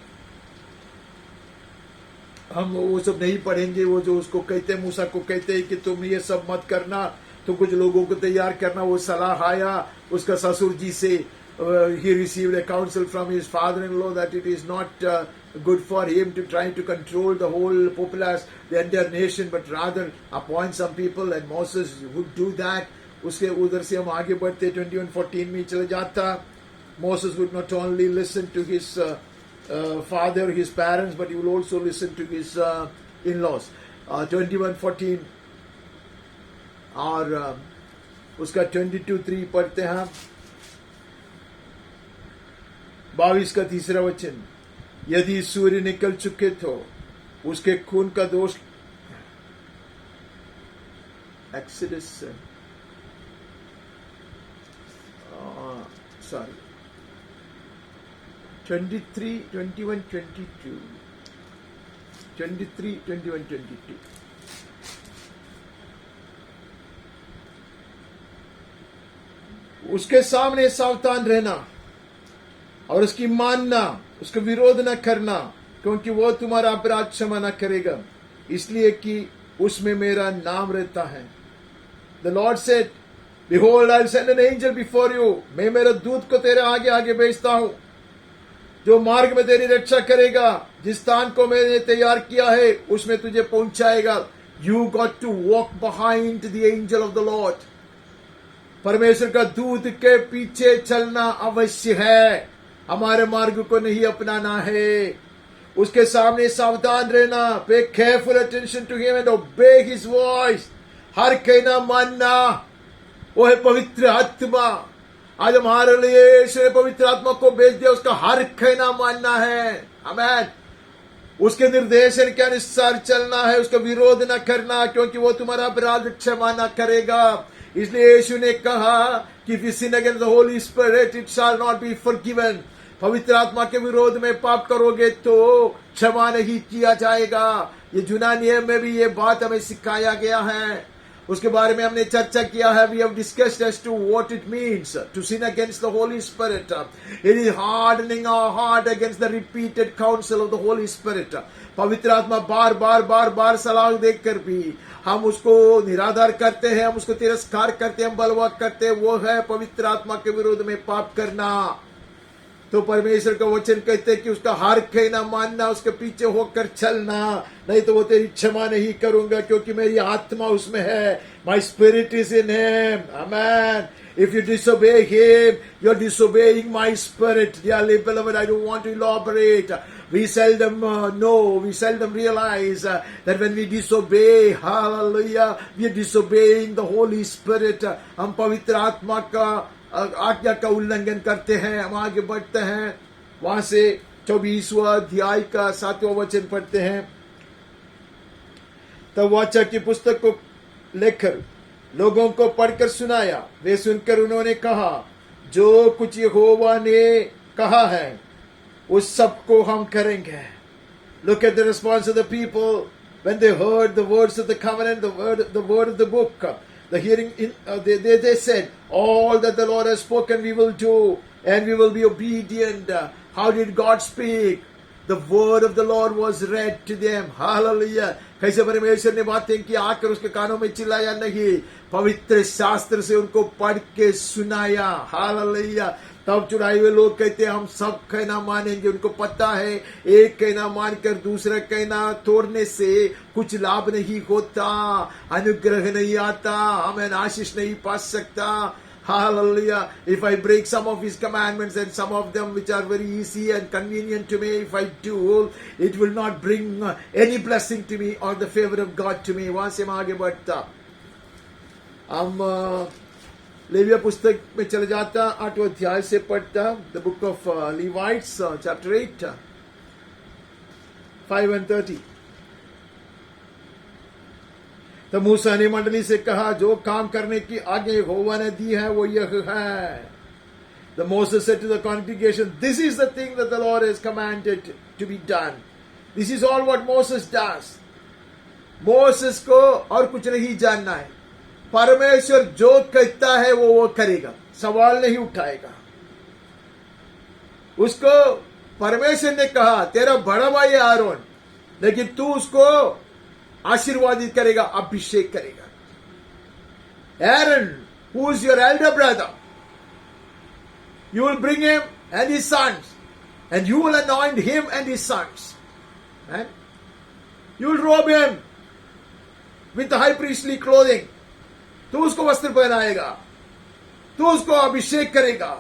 हम वो सब नहीं पढ़ेंगे. वो जो उसको कहते, मूसा को कहते हैं कि तुम ये सब मत करना, तुम कुछ लोगों को तैयार करना. वो सलाह आया उसका ससुर जी से. He received a counsel from his father-in-law that it is not good for him to try to control the whole populace, the entire nation, but rather appoint some people, and Moses would do that. उसके उधर से हम आगे बढ़ते 21:14 में चले जाता. Moses would not only listen to his father, his parents, but he would also listen to his in-laws. 21:14 और उसका 22:3 पढ़ते हैं. 22 का 3रा वचन, यदि सूर्य निकल चुके तो उसके खून का दोष. Exodus sorry 23, 21, 22 23, 21, 22. उसके सामने सावधान रहना और उसकी मानना, उसका विरोध न करना, क्योंकि वो तुम्हारा अपराध क्षमा न करेगा, इसलिए कि उसमें मेरा नाम रहता है. The Lord said, Behold, I'll send an angel before you. मैं मेरे दूत को तेरे आगे आगे भेजता हूं, जो मार्ग में तेरी रक्षा करेगा. जिस स्थान को मैंने तैयार किया है उसमें तुझे पहुंचाएगा. You got to walk behind the angel of the Lord. परमेश्वर का दूत के पीछे चलना अवश्य है. हमारे मार्ग को नहीं अपनाना है. उसके सामने सावधान रहना. Pay careful attention to him and obey his voice. हर कहना मानना. वो है पवित्र आत्मा. आज हमारे लिए ईश्वर पवित्र आत्मा को भेज दिया, उसका हर कहना मानना है. आमीन. उसके निर्देशन के अनुसार चलना है, उसका विरोध न करना, क्योंकि वो तुम्हारा अपराध क्षमा न करेगा. इसलिए यीशु ने कहा कि if you sin against the Holy Spirit, it shall not be forgiven. पवित्र आत्मा के विरोध में पाप करोगे तो क्षमा नहीं किया जाएगा. ये जुना नियम में भी ये बात हमें सिखाया गया है. उसके बारे में हमने चर्चा किया है. We have discussed as to what it means to sin against the Holy Spirit. It is hardening our heart against the repeated counsel of the Holy Spirit. पवित्र आत्मा बार बार सलाह देकर भी हम उसको निराधार करते हैं, हम उसको तिरस्कार करते हैं, हम बलवा करते हैं. वो है पवित्र आत्मा के विरोध में पाप करना. तो परमेश्वर का वचन कहते हैं कि उसका हर कहना मानना, उसके पीछे होकर चलना, नहीं तो वो तेरी क्षमा नहीं करूंगा, क्योंकि मेरी आत्मा उसमें है. My spirit is in him. Amen. If you disobey him, you're disobeying my spirit. Dearly beloved, I don't want to elaborate. We seldom know, we seldom realize that when we disobey, hallelujah, we are disobeying the Holy Spirit. हम पवित्र आत्मा का आज्ञा का उल्लंघन करते हैं, हम आगे बढ़ते हैं. वहां से 24वां अध्याय का 7वां वचन पढ़ते हैं. तब वाचा की पुस्तक को लेकर लोगों को पढ़कर सुनाया. वे सुनकर उन्होंने कहा, जो कुछ यहोवा ने कहा है उस सब को हम करेंगे. Look at the response of the people when they heard the words of the covenant, the word of the book, the hearing. They said, all that the Lord has spoken we will do, and we will be obedient. How did God speak? The word of the Lord was read to them. Hallelujah. कैसे परमेश्वर ने बातें की, आकर उसके कानों में चिल्लाया नहीं, पवित्र शास्त्र से उनको पढ़ के सुनाया. हालेलुया. तब चुराए हुए लोग कहते हैं हम सब कहना मानेंगे. उनको पता है एक कहना मानकर दूसरा कहना तोड़ने से कुछ लाभ नहीं होता, अनुग्रह नहीं आता, हमें आशीष नहीं पा सकता. Hallelujah. If I break some of his commandments and some of them which are very easy and convenient to me, if I do, it will not bring any blessing to me or the favor of God to me. वहां से मैं आगे बढ़ता. हम लेविया पुस्तक में चले जाता, 8वां अध्याय से पढ़ता. The book of Levites, chapter 8, 5 and 30. तो मूसा ने मंडली से कहा, जो काम करने की आज्ञा यहोवा ने दी है वो यह है. The Moses said to the congregation, this is the thing that the Lord has commanded to be done. This is all what Moses does. Moses को और कुछ नहीं जानना है. परमेश्वर जो कहता है वो करेगा, सवाल नहीं उठाएगा. उसको परमेश्वर ने कहा, तेरा बड़ा भाई आरोन, लेकिन तू उसको आशीर्वादित करेगा, अभिषेक करेगा. Aaron, who is your elder brother, you will bring him and his sons, and you will anoint him and his sons. And you will robe him with the high priestly clothing. तू उसको वस्त्र पहनाएगा, तू उसको अभिषेक करेगा.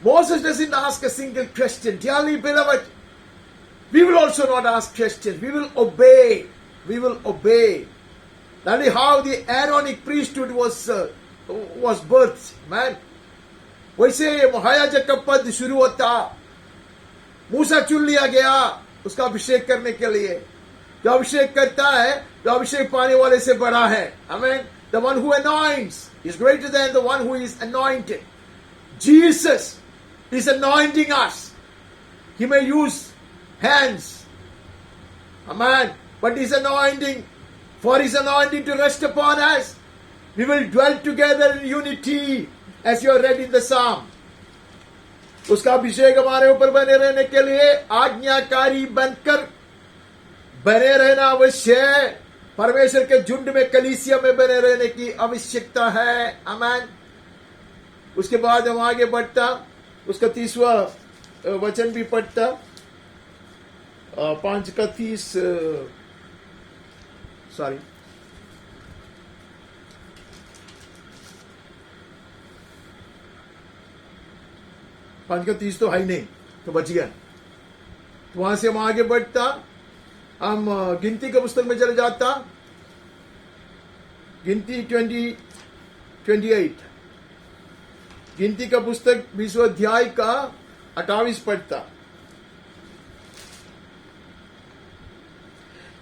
Moses doesn't ask a single question. Dearly beloved, we will also not ask questions. We will obey. We will obey. That is how the Aaronic priesthood was birthed, man. वैसे महायाजक का पद शुरू होता. मूसा चुन लिया गया उसका अभिषेक करने के लिए. जो अभिषेक करता है, जो अभिषेक पाने वाले से बड़ा है. Amen. The one who anoints is greater than the one who is anointed. Jesus is anointing us. He may use hands. Amen. But his anointing, for his anointing to rest upon us, we will dwell together in unity as you are read in the Psalm. उसका अभिषेक हमारे ऊपर बने रहने के लिए आज्ञाकारी बनकर बने रहना आवश्यक है. परमेश्वर के झुंड में, कलीसिया में बने रहने की आवश्यकता है. आमीन. उसके बाद हम आगे बढ़ता, उसका 30वां वचन भी पढ़ता. 5 का 30, सॉरी, 5 का 30 तो है ही नहीं, तो बच गया. तो वहां से हम आगे बढ़ता, हम गिनती के पुस्तक में चले जाता. गिनती 28, गिनती का पुस्तक 20वां अध्याय का 28 पढ़ता.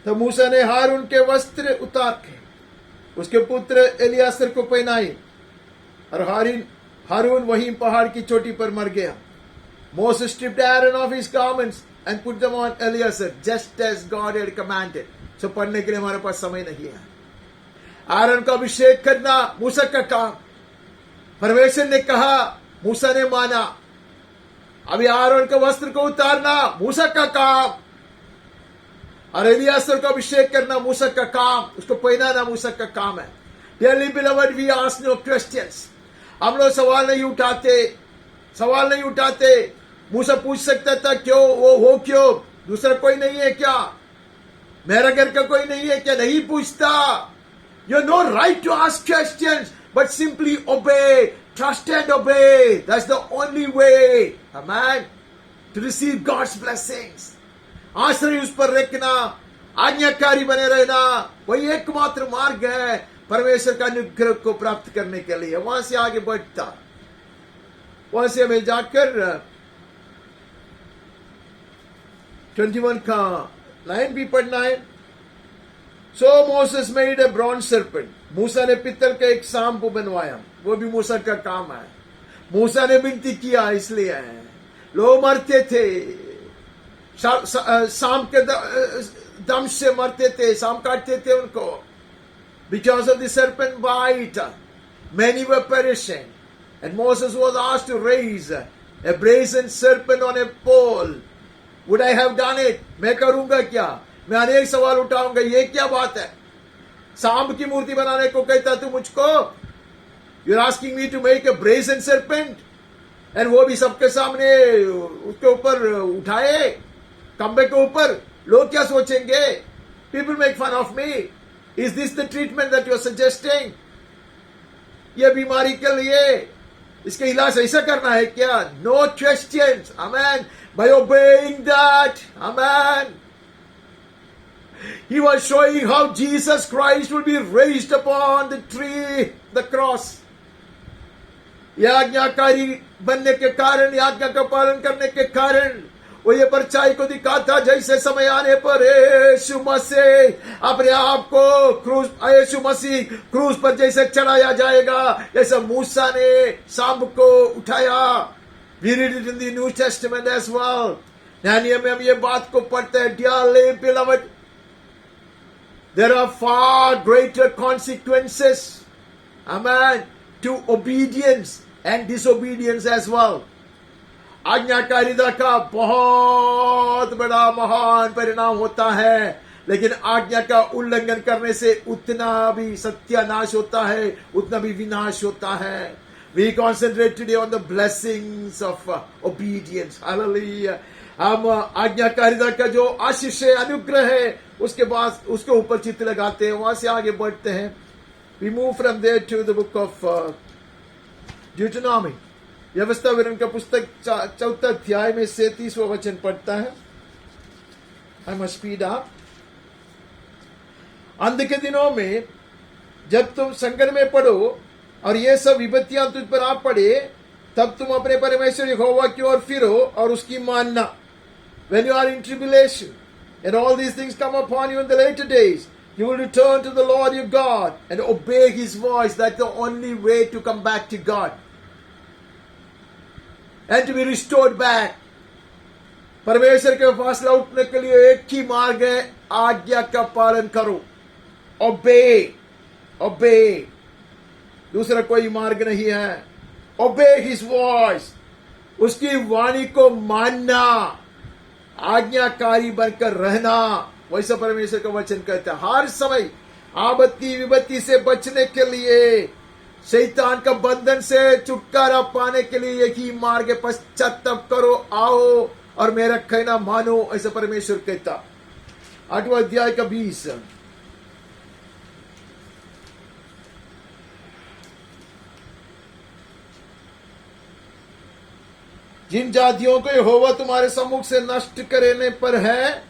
तो मूसा ने हारून के वस्त्र उतार के उसके पुत्र एलियासर को पहनाए, और हारून वहीं पहाड़ की चोटी पर मर गया. Moses stripped Aaron of his garments and put them on Eleazar, just as God had commanded. So पढ़ने के लिए हमारे पास समय नहीं है. आरोन का अभिषेक करना मूसा का काम. परमेश्वर ने कहा, मूसा ने माना. अभी आरोन के वस्त्र को उतारना मूसा का काम, और एलियासर को अभिषेक करना मूसा का काम, उसको पहनाना मूसा का काम है. Dearly beloved, we ask no questions. हम लोग सवाल नहीं उठाते. मूसा पूछ सकता था, क्यों वो क्यों, दूसरा कोई नहीं है क्या, मेरा घर का कोई नहीं है क्या, नहीं पूछता. You have no right to ask questions, but simply obey, trust and obey. That's the only way. Amen. to receive God's blessings. आश्रय उस पर रखना, आज्ञाकारी बने रहना, वही एकमात्र मार्ग है परमेश्वर का अनुग्रह को प्राप्त करने के लिए। वहां से आगे बढ़ता, वहां से हमें जाकर 21 का लाइन भी पढ़ना है। So Moses made a bronze serpent. मूसा ने पित्तल का एक सांप बनवाया, वो भी मूसा का काम है। मूसा ने विनती किया, इसलिए लोग मरते थे, सांप के दम से मरते थे, सांप काटते थे उनको। Because of the serpent bite, many were perishing. And Moses was asked to raise a brazen serpent on a pole. Would I have done it? मैं करूंगा क्या? मैं अनेक सवाल उठाऊंगा, ये क्या बात है? सांप की मूर्ति बनाने को कहता तू मुझको? You're asking me to make a brazen serpent? And वो भी सबके सामने उसके ऊपर उठाए, खंबे के ऊपर। लोग क्या सोचेंगे? People make fun of me. Is this the treatment that you're suggesting? ये बीमारी के लिए इसके इलाज ऐसा करना है क्या? No questions. Amen. By obeying that, amen. He was showing how Jesus Christ will be raised upon the tree, the cross. यह आज्ञाकारी बनने के कारण, यह आज्ञा का पालन करने के कारण वो ये परछाई को दिखाता, जैसे समय आने पर यीशु मसीह अपने आप को यीशु मसीह क्रूस पर जैसे चढ़ाया जाएगा, जैसे मूसा ने सांप को उठाया। We read it in the New Testament as well. नया नियम में हम ये बात को पढ़ते हैं। Dearly beloved, there are far greater consequences, amen, to obedience and disobedience as well. आज्ञाकारिता का बहुत बड़ा महान परिणाम होता है, लेकिन आज्ञा का उल्लंघन करने से उतना भी सत्यानाश होता है, उतना भी विनाश होता है। We concentrate today on the blessings of obedience. Hallelujah. हम आज्ञाकारिता का जो आशीष है, अनुग्रह है, उसके बाद उसके ऊपर चित्त लगाते हैं, वहां से आगे बढ़ते हैं। We move from there to the book of Deuteronomy. व्यवस्था विवरण का पुस्तक 4 अध्याय में 37वां वचन पढ़ता है। I must speed up. अंत के दिनों में जब तुम संकट में पड़ो और ये सब विपत्तियां तुझ पर आ पड़े, तब तुम अपने परमेश्वर यहोवा की ओर फिरो और उसकी मानना। When you are in tribulation and all these things come upon you in the later days, you will return to the Lord your God and obey His voice. That's the only way to come back to God and to be restored back. परमेश्वर के पास लौटने के लिए एक ही मार्ग है, आज्ञा का पालन करो। Obey, obey. दूसरा कोई मार्ग नहीं है। Obey His voice. उसकी वाणी को मानना, आज्ञाकारी बनकर रहना, वैसा परमेश्वर का वचन कहता है। हर समय आपत्ति विपत्ति से बचने के लिए, शैतान का बंधन से छुटकारा पाने के लिए एक ही मार्ग, पश्चाताप करो, आओ और मेरा कहना मानो, ऐसा परमेश्वर कहता। 8वां अध्याय का 20। जिन जातियों को यहोवा तुम्हारे सम्मुख से नष्ट करने पर है,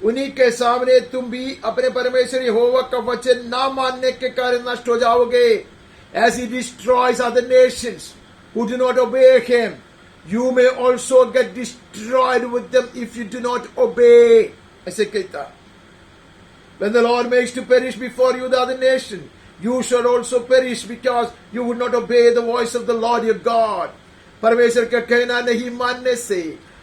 उन्हीं के सामने तुम भी अपने परमेश्वर यहोवा का वचन ना मानने के कारण नष्ट हो जाओगे। As he destroys other nations who do not obey him, you may also get destroyed with them if you do not obey. ऐसे कहता। When the Lord makes to perish before you the other nation, you shall also perish because you would not obey the voice of the Lord your God. परमेश्वर का कहना नहीं मानने से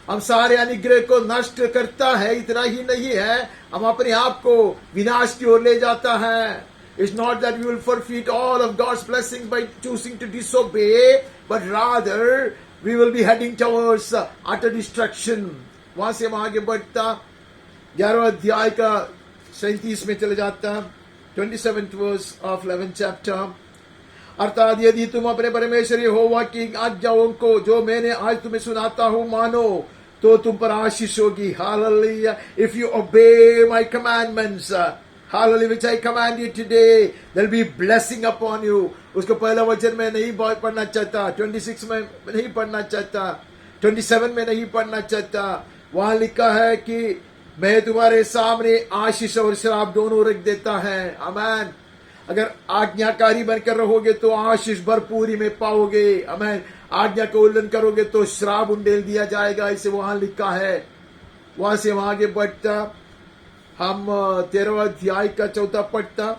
हम सारे अनुग्रह को नष्ट करता है। इतना ही नहीं है, हम अपने आप को विनाश की ओर ले जाता है। It's not that we will forfeit all of God's blessings by choosing to disobey, but rather we will be heading towards utter destruction. वहां से हम आगे बढ़ता 11वां अध्याय का 37 में चले जाता, 27th verse of 11th chapter. अर्थात यदि तुम अपने परमेश्वर यहोवा की आज्ञाओं को जो मैंने आज तुम्हें सुनाता हूं मानो, तो तुम पर आशीष होगी। Hallelujah. If you obey my commandments, hallelujah, which I command you today, there will be blessing upon you. उसको पहला वचन में नहीं पढ़ना चाहता, 26 में नहीं पढ़ना चाहता। 27 में नहीं पढ़ना चाहता। वहां लिखा है कि मैं तुम्हारे सामने आशीष और श्राप दोनों रख देता है। आमीन। अगर आज्ञाकारी बनकर रहोगे तो आशीष भरपूरी में पाओगे। आमीन। आज्ञा का उल्लंघन करोगे तो श्राप उंडेल दिया जाएगा, इसे वहां लिखा है। वहां से वहां आगे बढ़ता हम 13वां अध्याय का 4 पढ़ता।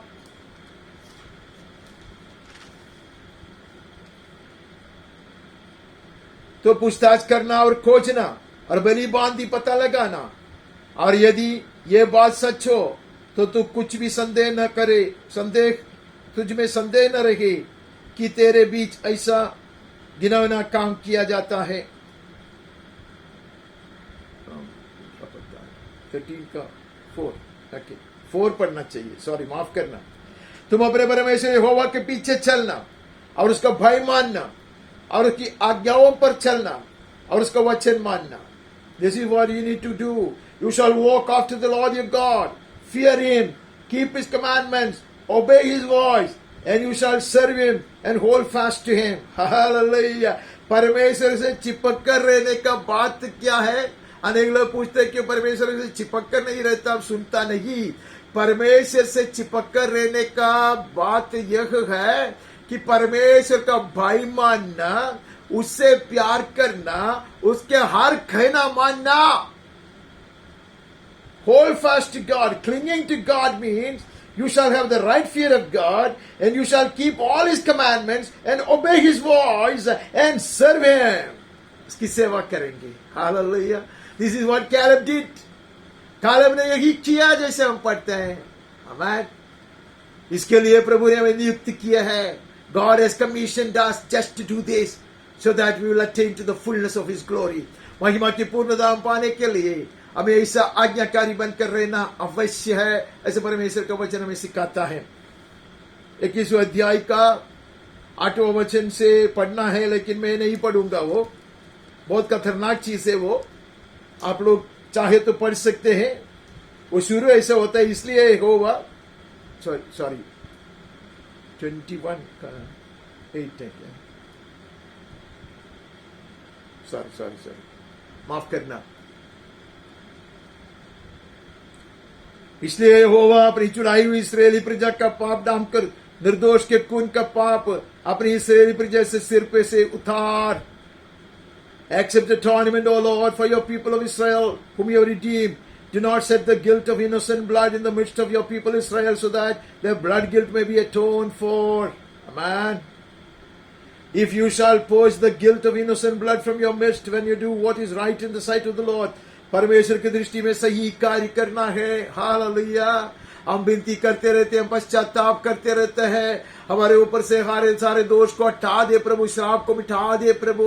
तो पूछताछ करना और खोजना और बलि बांधी पता लगाना, और यदि ये बात सच हो तो तू कुछ भी संदेह न करे, तुझ में संदेह न रहे कि तेरे बीच ऐसा घिनौना काम किया जाता है। 13 का 4 पढ़ना चाहिए, सॉरी माफ करना। तुम अपने परमेश्वर यहोवा के पीछे चलना और उसका भय मानना और उसकी आज्ञाओं पर चलना और उसका वचन मानना। This is what you need to do. You shall walk after the Lord your God, fear him, keep his commandments, obey his voice, and you shall serve him and hold fast to him. Hallelujah. परमेश्वर से चिपक कर रहने का बात क्या है? अनेक लोग पूछते हैं कि परमेश्वर से चिपक कर नहीं रहता, अब सुनता नहीं। परमेश्वर से चिपक कर रहने का बात यह है कि परमेश्वर का भय मानना, उससे प्यार करना, उसके हर कहना मानना। Hold fast to God. Clinging to God means you shall have the right fear of God and you shall keep all his commandments and obey his voice and serve him. इसकी सेवा करेंगे। Hallelujah. This is what Caleb did. Caleb ने यही किया जैसे हम पढ़ते हैं। Amen. इसके लिए प्रभु ने हमें नियुक्त किया है। God has commissioned us just to do this so that we will attain to the fullness of his glory. महिमा की पूर्णता पाने के लिए हमें ऐसा आज्ञाकारी बनकर रहना अवश्य है, ऐसे परमेश्वर का वचन हमें सिखाता है। 21वें अध्याय का 8वां वचन से पढ़ना है, लेकिन मैं नहीं पढ़ूंगा, वो बहुत खतरनाक चीज है। वो आप लोग चाहे तो पढ़ सकते हैं। वो शुरू ऐसा होता है, इसलिए होगा सॉरी 21 का 8 है क्या? सॉरी माफ करना। इसलिए यहोवा अपनी चुनाई हुई इस्राएली प्रजा का पाप डामकर निर्दोष के खून का पाप अपनी इस्राएली प्रजा से सिर पे से उतार। Accept the atonement, O Lord, for your people of Israel, whom you have redeemed. Do not set the guilt of innocent blood in the midst of your people Israel, so that their blood guilt may be atoned for. Amen. If you shall purge the guilt of innocent blood from your midst when you do what is right in the sight of the Lord, परमेश्वर की दृष्टि में सही कार्य करना है। हालेलुया। हम विनती करते रहते हैं, पश्चाताप करते रहते हैं, हमारे ऊपर से सारे दोष को हटा दे प्रभु, श्राप को मिटा दे प्रभु।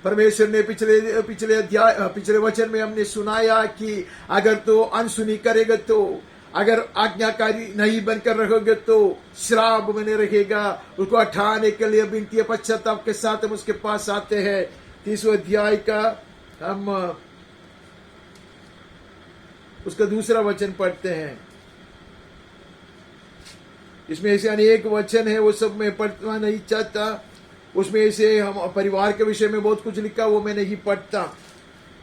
परमेश्वर ने पिछले वचन में हमने सुनाया कि अगर तो अनसुनी करेगा, तो अगर आज्ञाकारी नहीं बनकर रहोगे तो श्राप बने रहेगा। उसको हटाने के लिए विनती पश्चाताप के साथ हम उसके पास आते हैं। 30वें अध्याय का हम उसका दूसरा वचन पढ़ते हैं। इसमें ऐसे अनेक वचन है, वो सब मैं पढ़ना नहीं चाहता। उसमें ऐसे हम परिवार के विषय में बहुत कुछ लिखा, वो मैं नहीं पढ़ता।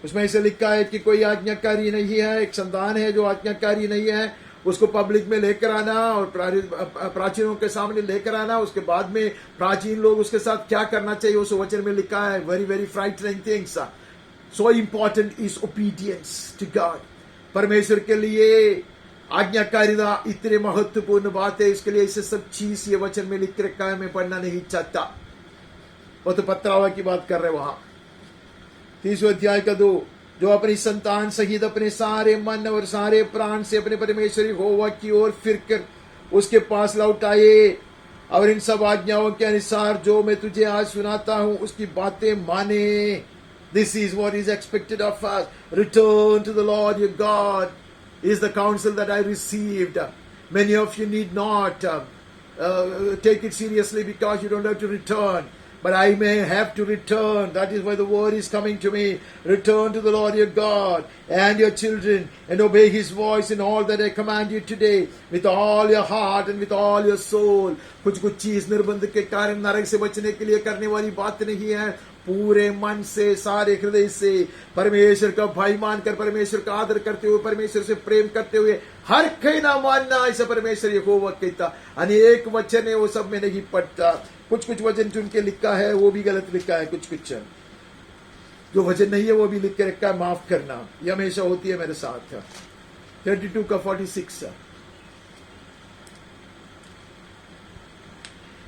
उसमें ऐसे लिखा है कि कोई आज्ञाकारी नहीं है, एक संतान है जो आज्ञाकारी नहीं है, उसको पब्लिक में लेकर आना और प्राचीनों के सामने लेकर आना। उसके बाद में प्राचीन लोग उसके साथ क्या करना चाहिए, उस वचन में लिखा है। Very very frightening things. So important is obedience to God. परमेश्वर के लिए आज्ञाकारिता इतने महत्वपूर्ण बात है, इसके लिए इसे सब चीज ये वचन में लिख रखा है, मैं पढ़ना नहीं चाहता। वो तो पत्रावा की बात कर रहे वहां। 30वें अध्याय का 2, जो अपनी संतान सहित अपने सारे मन और सारे प्राण से अपने परमेश्वर यहोवा की ओर फिरकर उसके पास लौट आए और इन सब आज्ञाओं के अनुसार जो मैं तुझे आज सुनाता हूं उसकी बातें माने। This is what is expected of us. Return to the Lord your God is the counsel that I received. Many of you need not take it seriously because you don't have to return. But I may have to return. That is why the word is coming to me. Return to the Lord your God and your children and obey his voice in all that I command you today with all your heart and with all your soul. कुछ चीज निर्बंध के कारण नरक से बचने के लिए करने वाली बात नहीं है। पूरे मन से, सारे हृदय से परमेश्वर का भाई मानकर, परमेश्वर का आदर करते हुए, परमेश्वर से प्रेम करते हुए हर कहना मानना, ऐसा परमेश्वर यहोवा कहता। अनेक वचन है वो सब में नहीं पढ़ता, कुछ कुछ वचन चुन के लिखा है वो भी गलत लिखा है, कुछ कुछ जो वचन नहीं है वो भी लिख के रखा है, माफ करना। ये हमेशा होती है मेरे साथ। 32 का 46।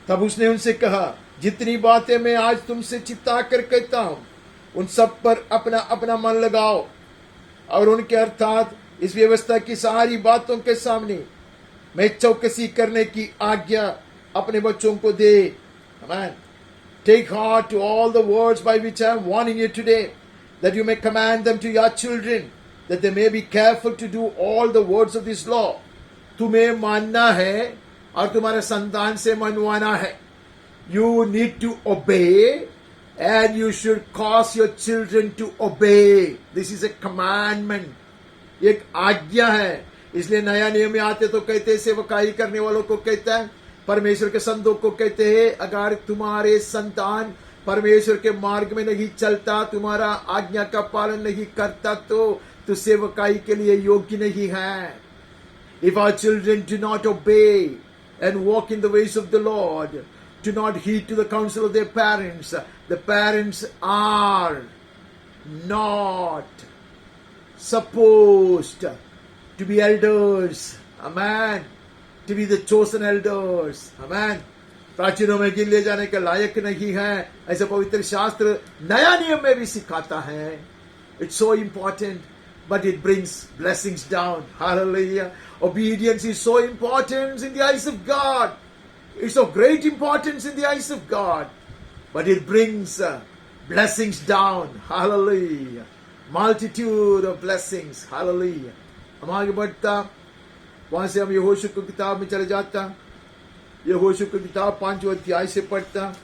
तब उसने उनसे कहा, जितनी बातें मैं आज तुमसे चिता कर कहता हूं उन सब पर अपना अपना मन लगाओ, और उनके अर्थात इस व्यवस्था की सारी बातों के सामने मैं चौकसी करने की आज्ञा अपने बच्चों को दे। आमीन। Take heart to all the words by which I am warning you today, that you may command them to your children, that they may be careful to do all the words of this law. तुम्हें मानना है और तुम्हारे संतान से मनवाना है। You need to obey and you should cause your children to obey. This is a commandment. एक आज्ञा है। इसलिए नया नियम में आते तो कहते हैं, सेवकाई करने वालों को कहता है, परमेश्वर के संतों को कहते हैं, अगर तुम्हारे संतान परमेश्वर के मार्ग में नहीं चलता, तुम्हारा आज्ञा का पालन नहीं करता, तो सेवकाई के लिए योग्य नहीं है। If our children do not obey and walk in the ways of the Lord, do not heed to the counsel of their parents, the parents are not supposed to be elders. Amen. To be the chosen elders. Amen. प्राचीनों में गिन ले जाने के लायक नहीं है, ऐसा पवित्र शास्त्र नया नियम में भी सिखाता है। It's so important, but it brings blessings down. Hallelujah. Obedience is so important in the eyes of God. It's of great importance in the eyes of God, but it brings blessings down. Hallelujah. Multitude of blessings. Hallelujah. हम आगे बढ़ता, वहां से हम यहोशू की किताब में चले जाता। यहोशू की किताब 5वें अध्याय से पढ़ता।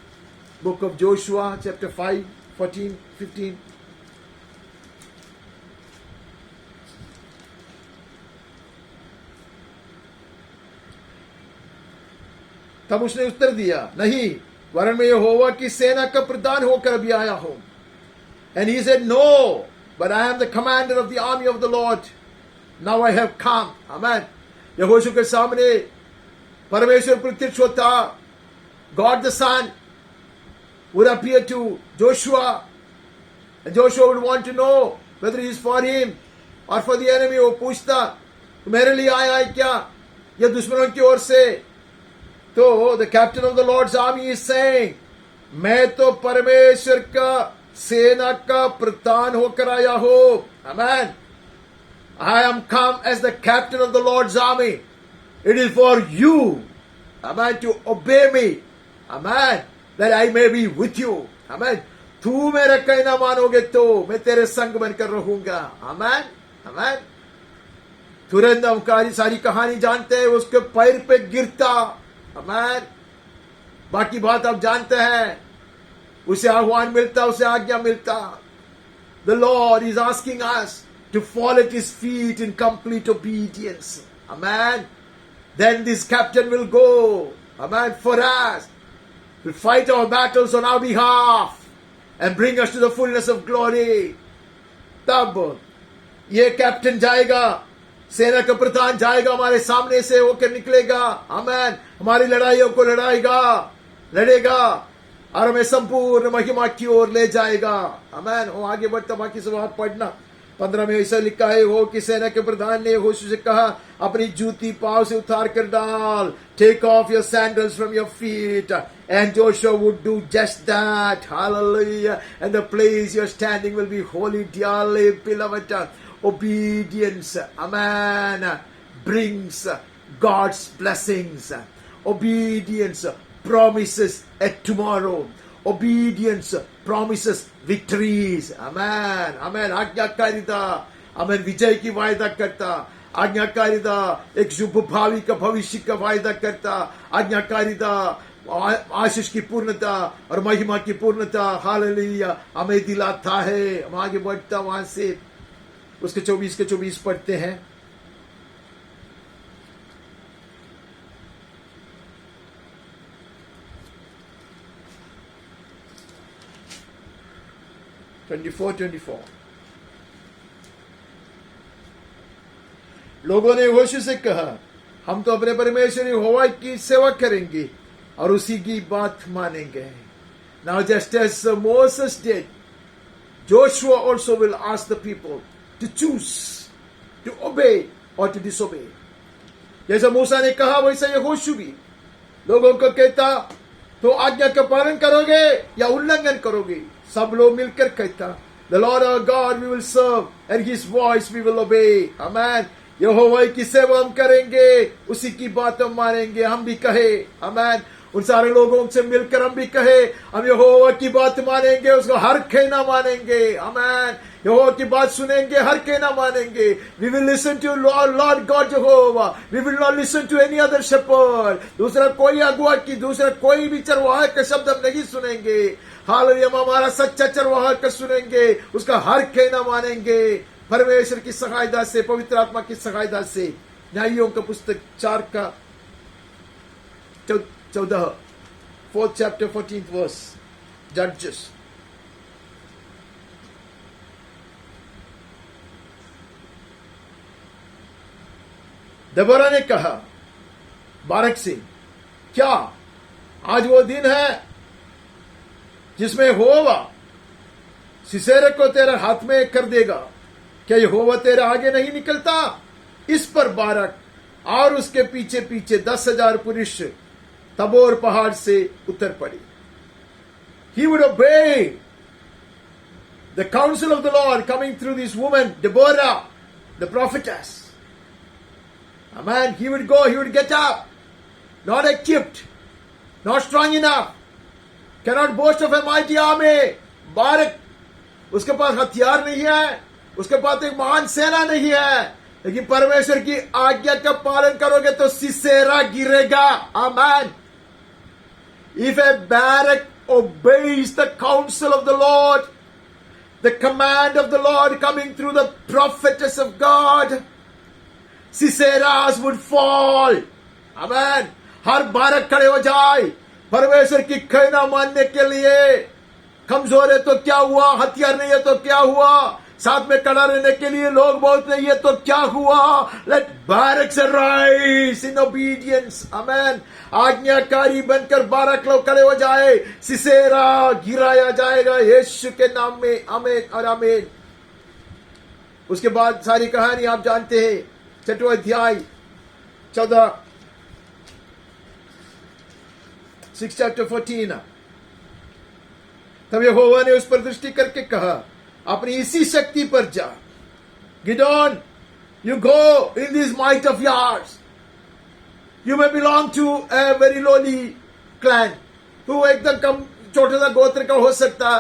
Book of Joshua chapter 5, 14, 15। तब उसने उत्तर दिया, नहीं, वरन मैं यहोवा की सेना का प्रधान होकर अभी आया हूं। And he said, no, but I am the commander of the army of the Lord. Now I have come. Amen. यहोशू के सामने परमेश्वर प्रत्यक्ष होता। God the Son would appear to Joshua, and Joshua would want to know whether he is for him or for the enemy. वो पूछता, तो मेरे लिए आया है क्या या दुश्मनों की ओर से? तो the captain of the Lord's army is saying, मैं तो परमेश्वर का सेना का प्रधान होकर आया हूं। Amen. I am come as the captain of the Lord's army. It is for you, amen, to obey me, amen, that I may be with you, amen. तू मेरा कहना मानोगे तो मैं तेरे संग बनकर रहूंगा, amen, amen. तुरंत हम सारी कहानी जानते हैं, उसके पैर पे गिरता, amen. बाकी बात आप जानते हैं, उसे आह्वान मिलता, उसे आज्ञा मिलता। The Lord is asking us to fall at his feet in complete obedience, amen. Then this captain will go, amen, for us, will fight our battles on our behalf and bring us to the fullness of glory. तब ये कैप्टन जाएगा, सेना का प्रधान जाएगा, हमारे सामने से होकर निकलेगा, आमीन, हमारी लड़ाइयों को लड़ेगा और हमें संपूर्ण महिमा की ओर ले जाएगा, आमीन। वो आगे बढ़ता, बाकी सब आप पढ़ना। 15 में ऐसा लिखा है, वो कि सेना के प्रधान ने यहोशू से कहा, अपनी जूती पांव से उतार कर डाल, take off your sandals from your feet, and Joshua would do just that, hallelujah, and the place you are standing will be holy, dearly beloved. Obedience, amen, brings God's blessings. Obedience promises a tomorrow. Obedience promises victories. Amen, amen. आज्ञाकारिता, amen, विजय की वायदा करता। आज्ञाकारिता एक शुभ भावी का भविष्य का वायदा करता। आज्ञाकारिता आशीष की पूर्णता और महिमा की पूर्णता, हालेलुया, हमें दिलाता है। हम आगे बढ़ता, वहां से उसके 24 के 24 पढ़ते हैं। 24 लोगों ने यहोशू से कहा, हम तो अपने परमेश्वर यहोवा की सेवा करेंगे और उसी की बात मानेंगे. Now just as Moses did, Joshua also will ask the people to choose to obey or to disobey. जैसा मूसा ने कहा वैसा यहोशू भी लोगों को कहता, तो आज्ञा का पालन करोगे या उल्लंघन करोगे. सब लोग मिलकर कहता, the Lord our God we will serve and his voice we will obey. Amen. यहोवा की सेवा हम करेंगे, उसी की बात हम मानेंगे. हम भी कहे आमेन, उन सारे लोगों से मिलकर हम भी कहे, हम यहोवा की बात मानेंगे, उसको हर कहना मानेंगे. आमेन. यहोवा की बात सुनेंगे, हर कहना मानेंगे. We will listen to Lord God Jehovah. We will not listen to any other shepherd. दूसरा कोई अगुआ की, दूसरा कोई भी चरवाहा का शब्द हम नहीं सुनेंगे. हालेलुया. हम हमारा सच्चा चरवाहा का सुनेंगे, उसका हर कहना मानेंगे. परमेश्वर की सहायता से, पवित्र आत्मा की सहायता से. न्यायियों का पुस्तक 4 का 14, 4th chapter 14th verse, Judges. दबोरा ने कहा बारक से, क्या आज वो दिन है जिसमें यहोवा सिसेरा को तेरे हाथ में कर देगा? क्या यहोवा तेरे आगे नहीं निकलता? इस पर बारक और उसके पीछे पीछे 10,000 पुरुष तबोर पहाड़ से उतर पड़े. He would obey the counsel of the Lord coming through this woman, Deborah, the prophetess. Amen. He would go, he would get up, not equipped, not strong enough, cannot boast of a mighty army. बारक, उसके पास हथियार नहीं है, उसके पास एक महान सेना नहीं है, लेकिन परमेश्वर की आज्ञा का पालन करोगे तो सिसेरा गिरेगा. आमेन. If a Barak obeys the counsel of the Lord, the command of the Lord coming through the prophetess of God, Siseras would fall. Amen. हर बारक खड़े हो जाए परमेश्वर की कहना मानने के लिए. कमजोर है तो क्या हुआ, हथियार नहीं है तो क्या हुआ, साथ में खड़ा रहने के लिए लोग बहुत नहीं है तो क्या हुआ. Let barracks arise in obedience. Amen. आज्ञाकारी बनकर बारक लोग खड़े हो जाए, सिसेरा गिराया जाएगा यीशु के नाम में. आमीन और आमीन. उसके बाद सारी कहानी आप जानते हैं. 6वां अध्याय 14, 6 chapter 14. तब यहोवा ने उस पर दृष्टि करके कहा, अपनी इसी शक्ति पर जा. Gideon, you go in this might of yours. You may belong to a very lowly clan. तू एकदम कम छोटा सा गोत्र का हो सकता,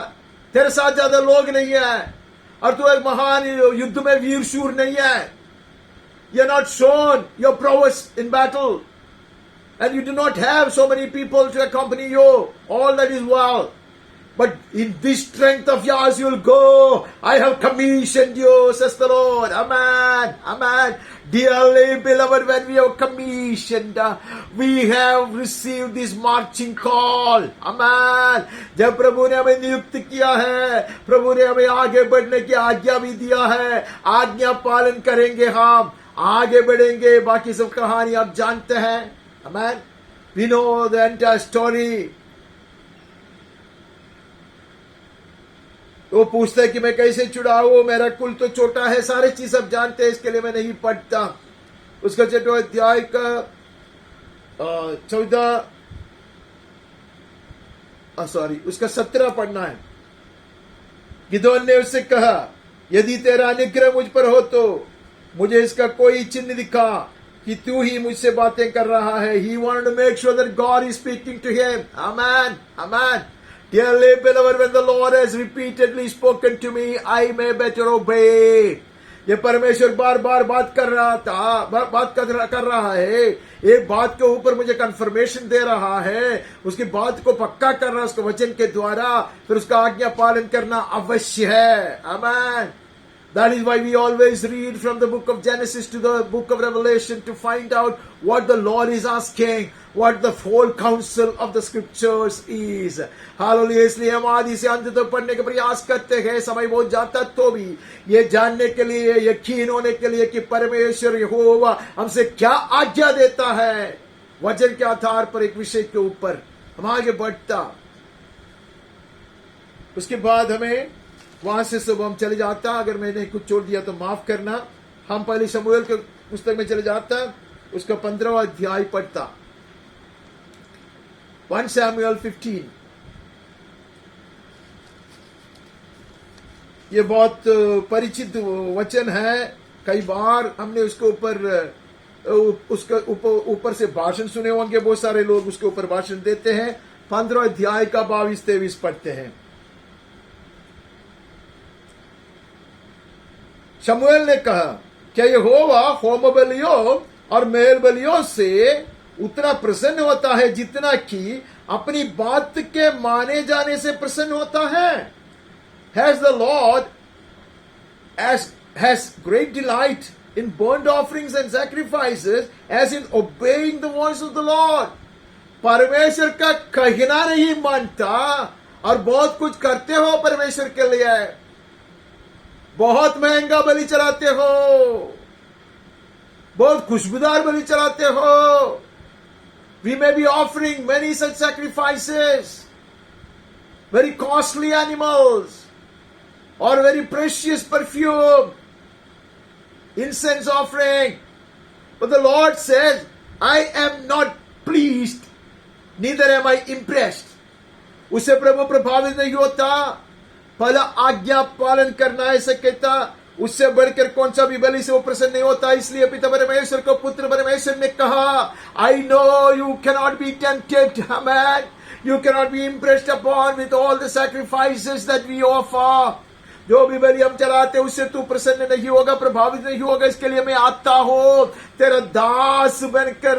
तेरे साथ ज्यादा लोग नहीं है, और तू एक महान युद्ध में वीर शूर नहीं है. You're not shown your prowess in battle, and you do not have so many people to accompany you. All that is well. But in this strength of yours you will go. I have commissioned you, says the Lord. Amen. Amen. Dearly beloved, when we are commissioned, we have received this marching call. Amen. जब प्रभु ने हमें नियुक्त किया है, प्रभु ने हमें आगे बढ़ने की आज्ञा भी दिया है, आज्ञा पालन करेंगे, हम आगे बढ़ेंगे. बाकी सब कहानी आप जानते हैं. Amen. We know the entire story. वो पूछता है कि मैं कैसे चुड़ाऊं, मेरा कुल तो छोटा है. सारे चीज अब जानते हैं, इसके लिए मैं नहीं पढ़ता. उसका 6वां अध्याय का 17 पढ़ना है. गिदोन ने उससे कहा, यदि तेरा अनुग्रह मुझ पर हो तो मुझे इसका कोई चिन्ह दिखा कि तू ही मुझसे बातें कर रहा है. He wanted to make sure that God is speaking to him. Amen. Amen. Dearly beloved, when the Lord has repeatedly spoken to me, I may better obey. ये परमेश्वर बार बार बात कर रहा था, बात कर रहा है. एक बात के ऊपर मुझे कंफर्मेशन दे रहा है, उसकी बात को पक्का कर रहा है उसके वचन के द्वारा, फिर उसका आज्ञा पालन करना अवश्य है. आमेन. That is why we always read from the book of Genesis to the book of Revelation to find out what the Lord is asking, what the whole counsel of the scriptures is. Hallelujah. इसलिए हम आदि से अंत तक पढ़ने का प्रयास करते हैं, समय बहुत जाता तो भी ये जानने के लिए, यकीन होने के लिए कि परमेश्वर यहोवा हमसे क्या आज्ञा देता है, वचन के आधार पर एक विषय के ऊपर हम आगे बढ़ता। उसके बाद हमें वहां से सब हम चले जाता। अगर मैंने कुछ छोड़ दिया तो माफ करना। हम पहले शमूएल के पुस्तक में चले जाता, उसका 15वां अध्याय पढ़ता। 1 Samuel 15। ये बहुत परिचित वचन है, कई बार हमने उसके ऊपर से भाषण सुने होंगे, बहुत सारे लोग उसके ऊपर भाषण देते हैं। 15 अध्याय का 22-23 पढ़ते हैं। शमूएल ने कहा, क्या यहोवा होम बलियों और मेल बलियों से उतना प्रसन्न होता है जितना कि अपनी बात के माने जाने से प्रसन्न होता है? Has the Lord has great delight in burnt offerings and sacrifices as in obeying the voice of the Lord? परमेश्वर का कहना नहीं मानता और बहुत कुछ करते हो परमेश्वर के लिए, बहुत महंगा बलि चढ़ाते हो, बहुत खुशबूदार बलि चढ़ाते हो। We may be offering many such sacrifices, very costly animals, or very precious perfume, incense offering. But the Lord says, I am not pleased, neither am I impressed. उससे प्रभु प्रभावित नहीं होता। पहला आज्ञा पालन करना है, ऐसा कहता। उससे बढ़कर कौन सा भी बलि से वो प्रसन्न नहीं होता। इसलिए पिता परमेश्वर को पुत्र परमेश्वर ने कहा, I know you can not be tempted, amen, you can not be impressed upon with all the sacrifices that we offer. जो भी बलि हम चलाते उससे तू प्रसन्न नहीं होगा, प्रभावित नहीं होगा। इसके लिए मैं आता हूं, तेरा दास बनकर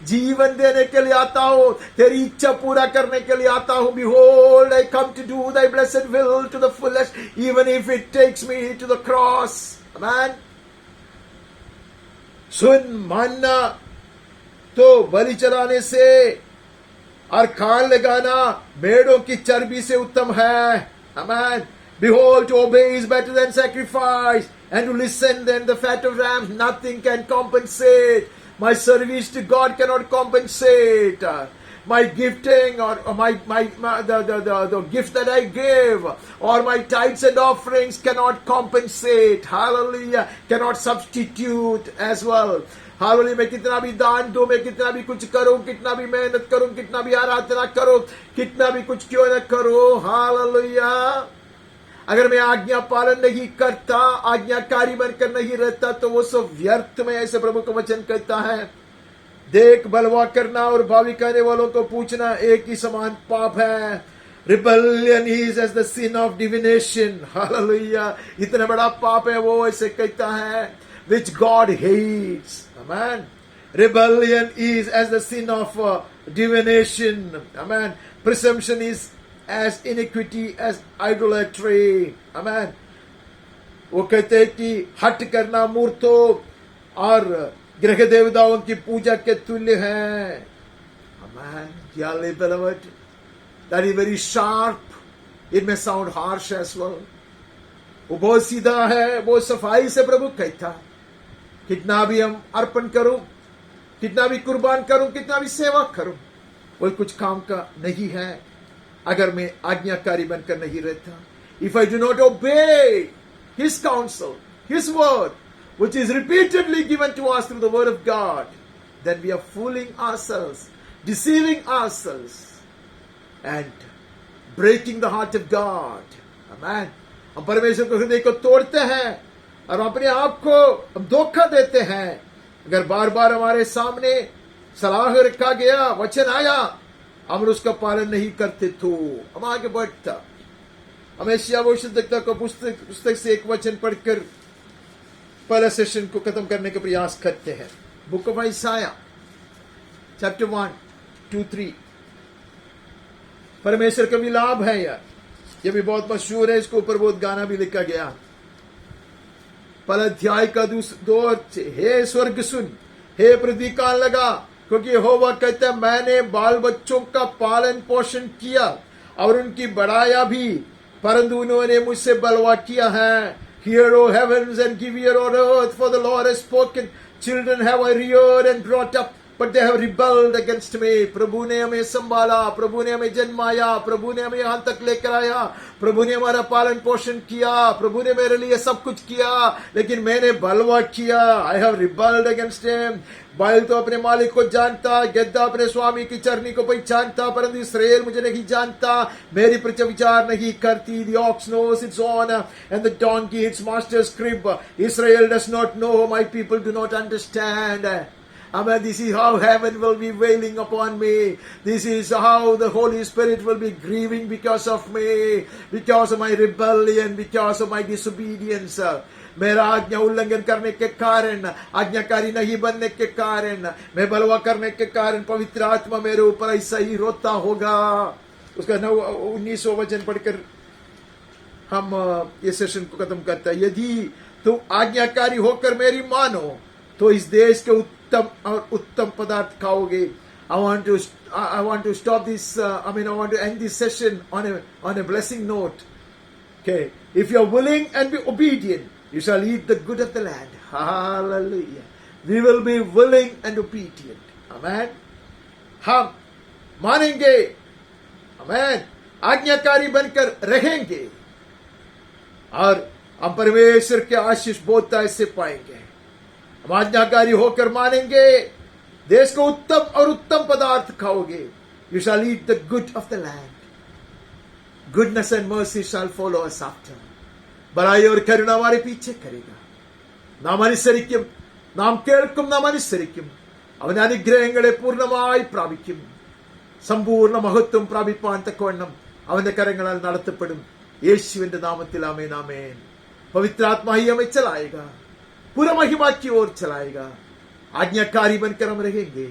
जीवन देने के लिए आता हूं, तेरी इच्छा पूरा करने के लिए आता हूं। Behold, I come to do thy blessed will to the fullest, even if it takes me to the cross. Amen. सुन, मानना तो बलि चलाने से और खान लगाना भेड़ों की चर्बी से उत्तम है। Amen. Behold, to obey is better than sacrifice, and to listen than the fat of rams. Nothing can compensate. My service to God cannot compensate. My gifting or the gift that I give, or my tithes and offerings cannot compensate. Hallelujah. Cannot substitute as well. Hallelujah. मैं कितना भी दान दूं, मैं कितना भी कुछ करूं, कितना भी मेहनत करूं, कितना भी आराधना करूं, कितना भी कुछ क्यों न करूं, हालेलुया, अगर मैं आज्ञा पालन नहीं करता, आज्ञाकारी बनकर नहीं रहता, तो वो सब व्यर्थ में, ऐसे प्रभु का वचन कहता है। देख, बलवा करना और भावी कहने वालों को पूछना एक ही समान पाप है। Rebellion is as the sin of divination. Hallelujah. इतना बड़ा पाप है वो, ऐसे कहता है, which God hates. Amen. Rebellion is as the sin of divination. Amen. Presumption is as iniquity as idolatry. Amen. वो कहते हैं कि हट करना मूर्तों और ग्रह देवताओं की पूजा के तुल्य है। Amen. Dearly beloved, that is very sharp. It may sound harsh as well. वो बहुत सीधा है, बहुत सफाई से प्रभु कहता, कितना भी हम अर्पण करूं, कितना भी कुर्बान करूं, कितना भी सेवा करूं, वो कुछ काम का नहीं है अगर मैं आज्ञाकारी बनकर नहीं रहता। If I do not obey His counsel, His word, which is repeatedly given to us through the word of God, then we are fooling ourselves, deceiving ourselves, and breaking the heart of God. Amen. हम परमेश्वर के हृदय को तोड़ते हैं और अपने आप को हम धोखा देते हैं। अगर बार बार हमारे सामने सलाह रखा गया, वचन आया, हम उसका पालन नहीं करते तो हम आगे बढ़ता। हम एशिया भविष्यद्वक्ता को पुस्तक से एक वचन पढ़कर पहला सेशन को खत्म करने का प्रयास करते हैं। Book of Isaiah chapter 1, 2, 3। परमेश्वर का विलाप है यार, ये भी बहुत मशहूर है, इसके ऊपर बहुत गाना भी लिखा गया। पहला अध्याय का 2 हे स्वर्ग सुन, हे पृथ्वी कान लगा, क्योंकि यहोवा कहता है मैंने बाल बच्चों का पालन पोषण किया और उनकी बढ़ाया भी, परंतु उन्होंने मुझसे बलवा किया है। Hear, O heavens, and give ear, O earth, for the Lord has spoken. Children have I reared and brought up, but they have rebelled against me. प्रभु ने हमें संभाला, प्रभु ने हमें जन्माया, प्रभु ने हमें यहाँ तक लेकर आया, प्रभु ने हमारा पालन पोषण किया, प्रभु ने मेरे लिए सब कुछ किया, लेकिन मैंने बलवा किया। I have rebelled against him. बैल तो अपने मालिक को जानता, गद्दा अपने स्वामी की चरनी को पहचानता, परंतु इस्राएल मुझे नहीं जानता, मेरी प्रजा विचार नहीं करती। The ox knows its owner and the donkey its master's crib. Israel does not know, my people do not understand. Amen. This is how heaven will be wailing upon me. This is how the Holy Spirit will be grieving because of me, because of my rebellion, because of my disobedience. मेरा आज्ञा उल्लंघन करने के कारण, आज्ञाकारी नहीं बनने के कारण, मैं बलवा करने के कारण पवित्र आत्मा मेरे ऊपर ऐसा ही रोता होगा। उसका 19वां वचन पढ़कर हम ये सेशन को खत्म करता है। यदि तुम आज्ञाकारी होकर मेरी मानो तो इस देश के उत्तम और उत्तम पदार्थ खाओगे। I want to stop this. I want to end this session on a blessing note. Okay, if you are willing and be obedient, you shall eat the good of the land. Hallelujah. We will be willing and obedient. Amen. हम मानेंगे, amen, आज्ञाकारी बनकर रहेंगे और हम परमेश्वर के आशीष बोधता ऐसे पाएंगे। हम आज्ञाकारी होकर मानेंगे, देश को उत्तम और उत्तम पदार्थ खाओगे। You shall eat the good of the land. Goodness and mercy shall follow us after. भलाई और करुणा हमारे पीछे करेगा। നാം അനുസരിക്കും, നാം കേൾക്കും, നാം അനുസരിക്കും, അവന്റെ അനുഗ്രഹങ്ങളെ പൂർണ്ണമായി പ്രാപിക്കും, സമ്പൂർണ്ണ മഹത്വം പ്രാപിപ്പാൻ തക്കവണ്ണം അവന്റെ കരങ്ങളാൽ നടത്തപ്പെടും। യേശുവിന്റെ നാമത്തിൽ ആമേൻ ആമേൻ। पवित्र आत्मा ही हमें चलाएगा, पूरा महिमा की ओर चलाएगा। आज्ञाकारी बनकर हम रहेंगे,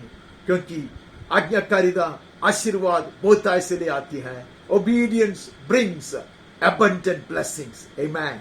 क्योंकि आज्ञाकारिता आशीर्वाद बहुतायत से ले आती है। Obedience brings abundant blessings. Amen.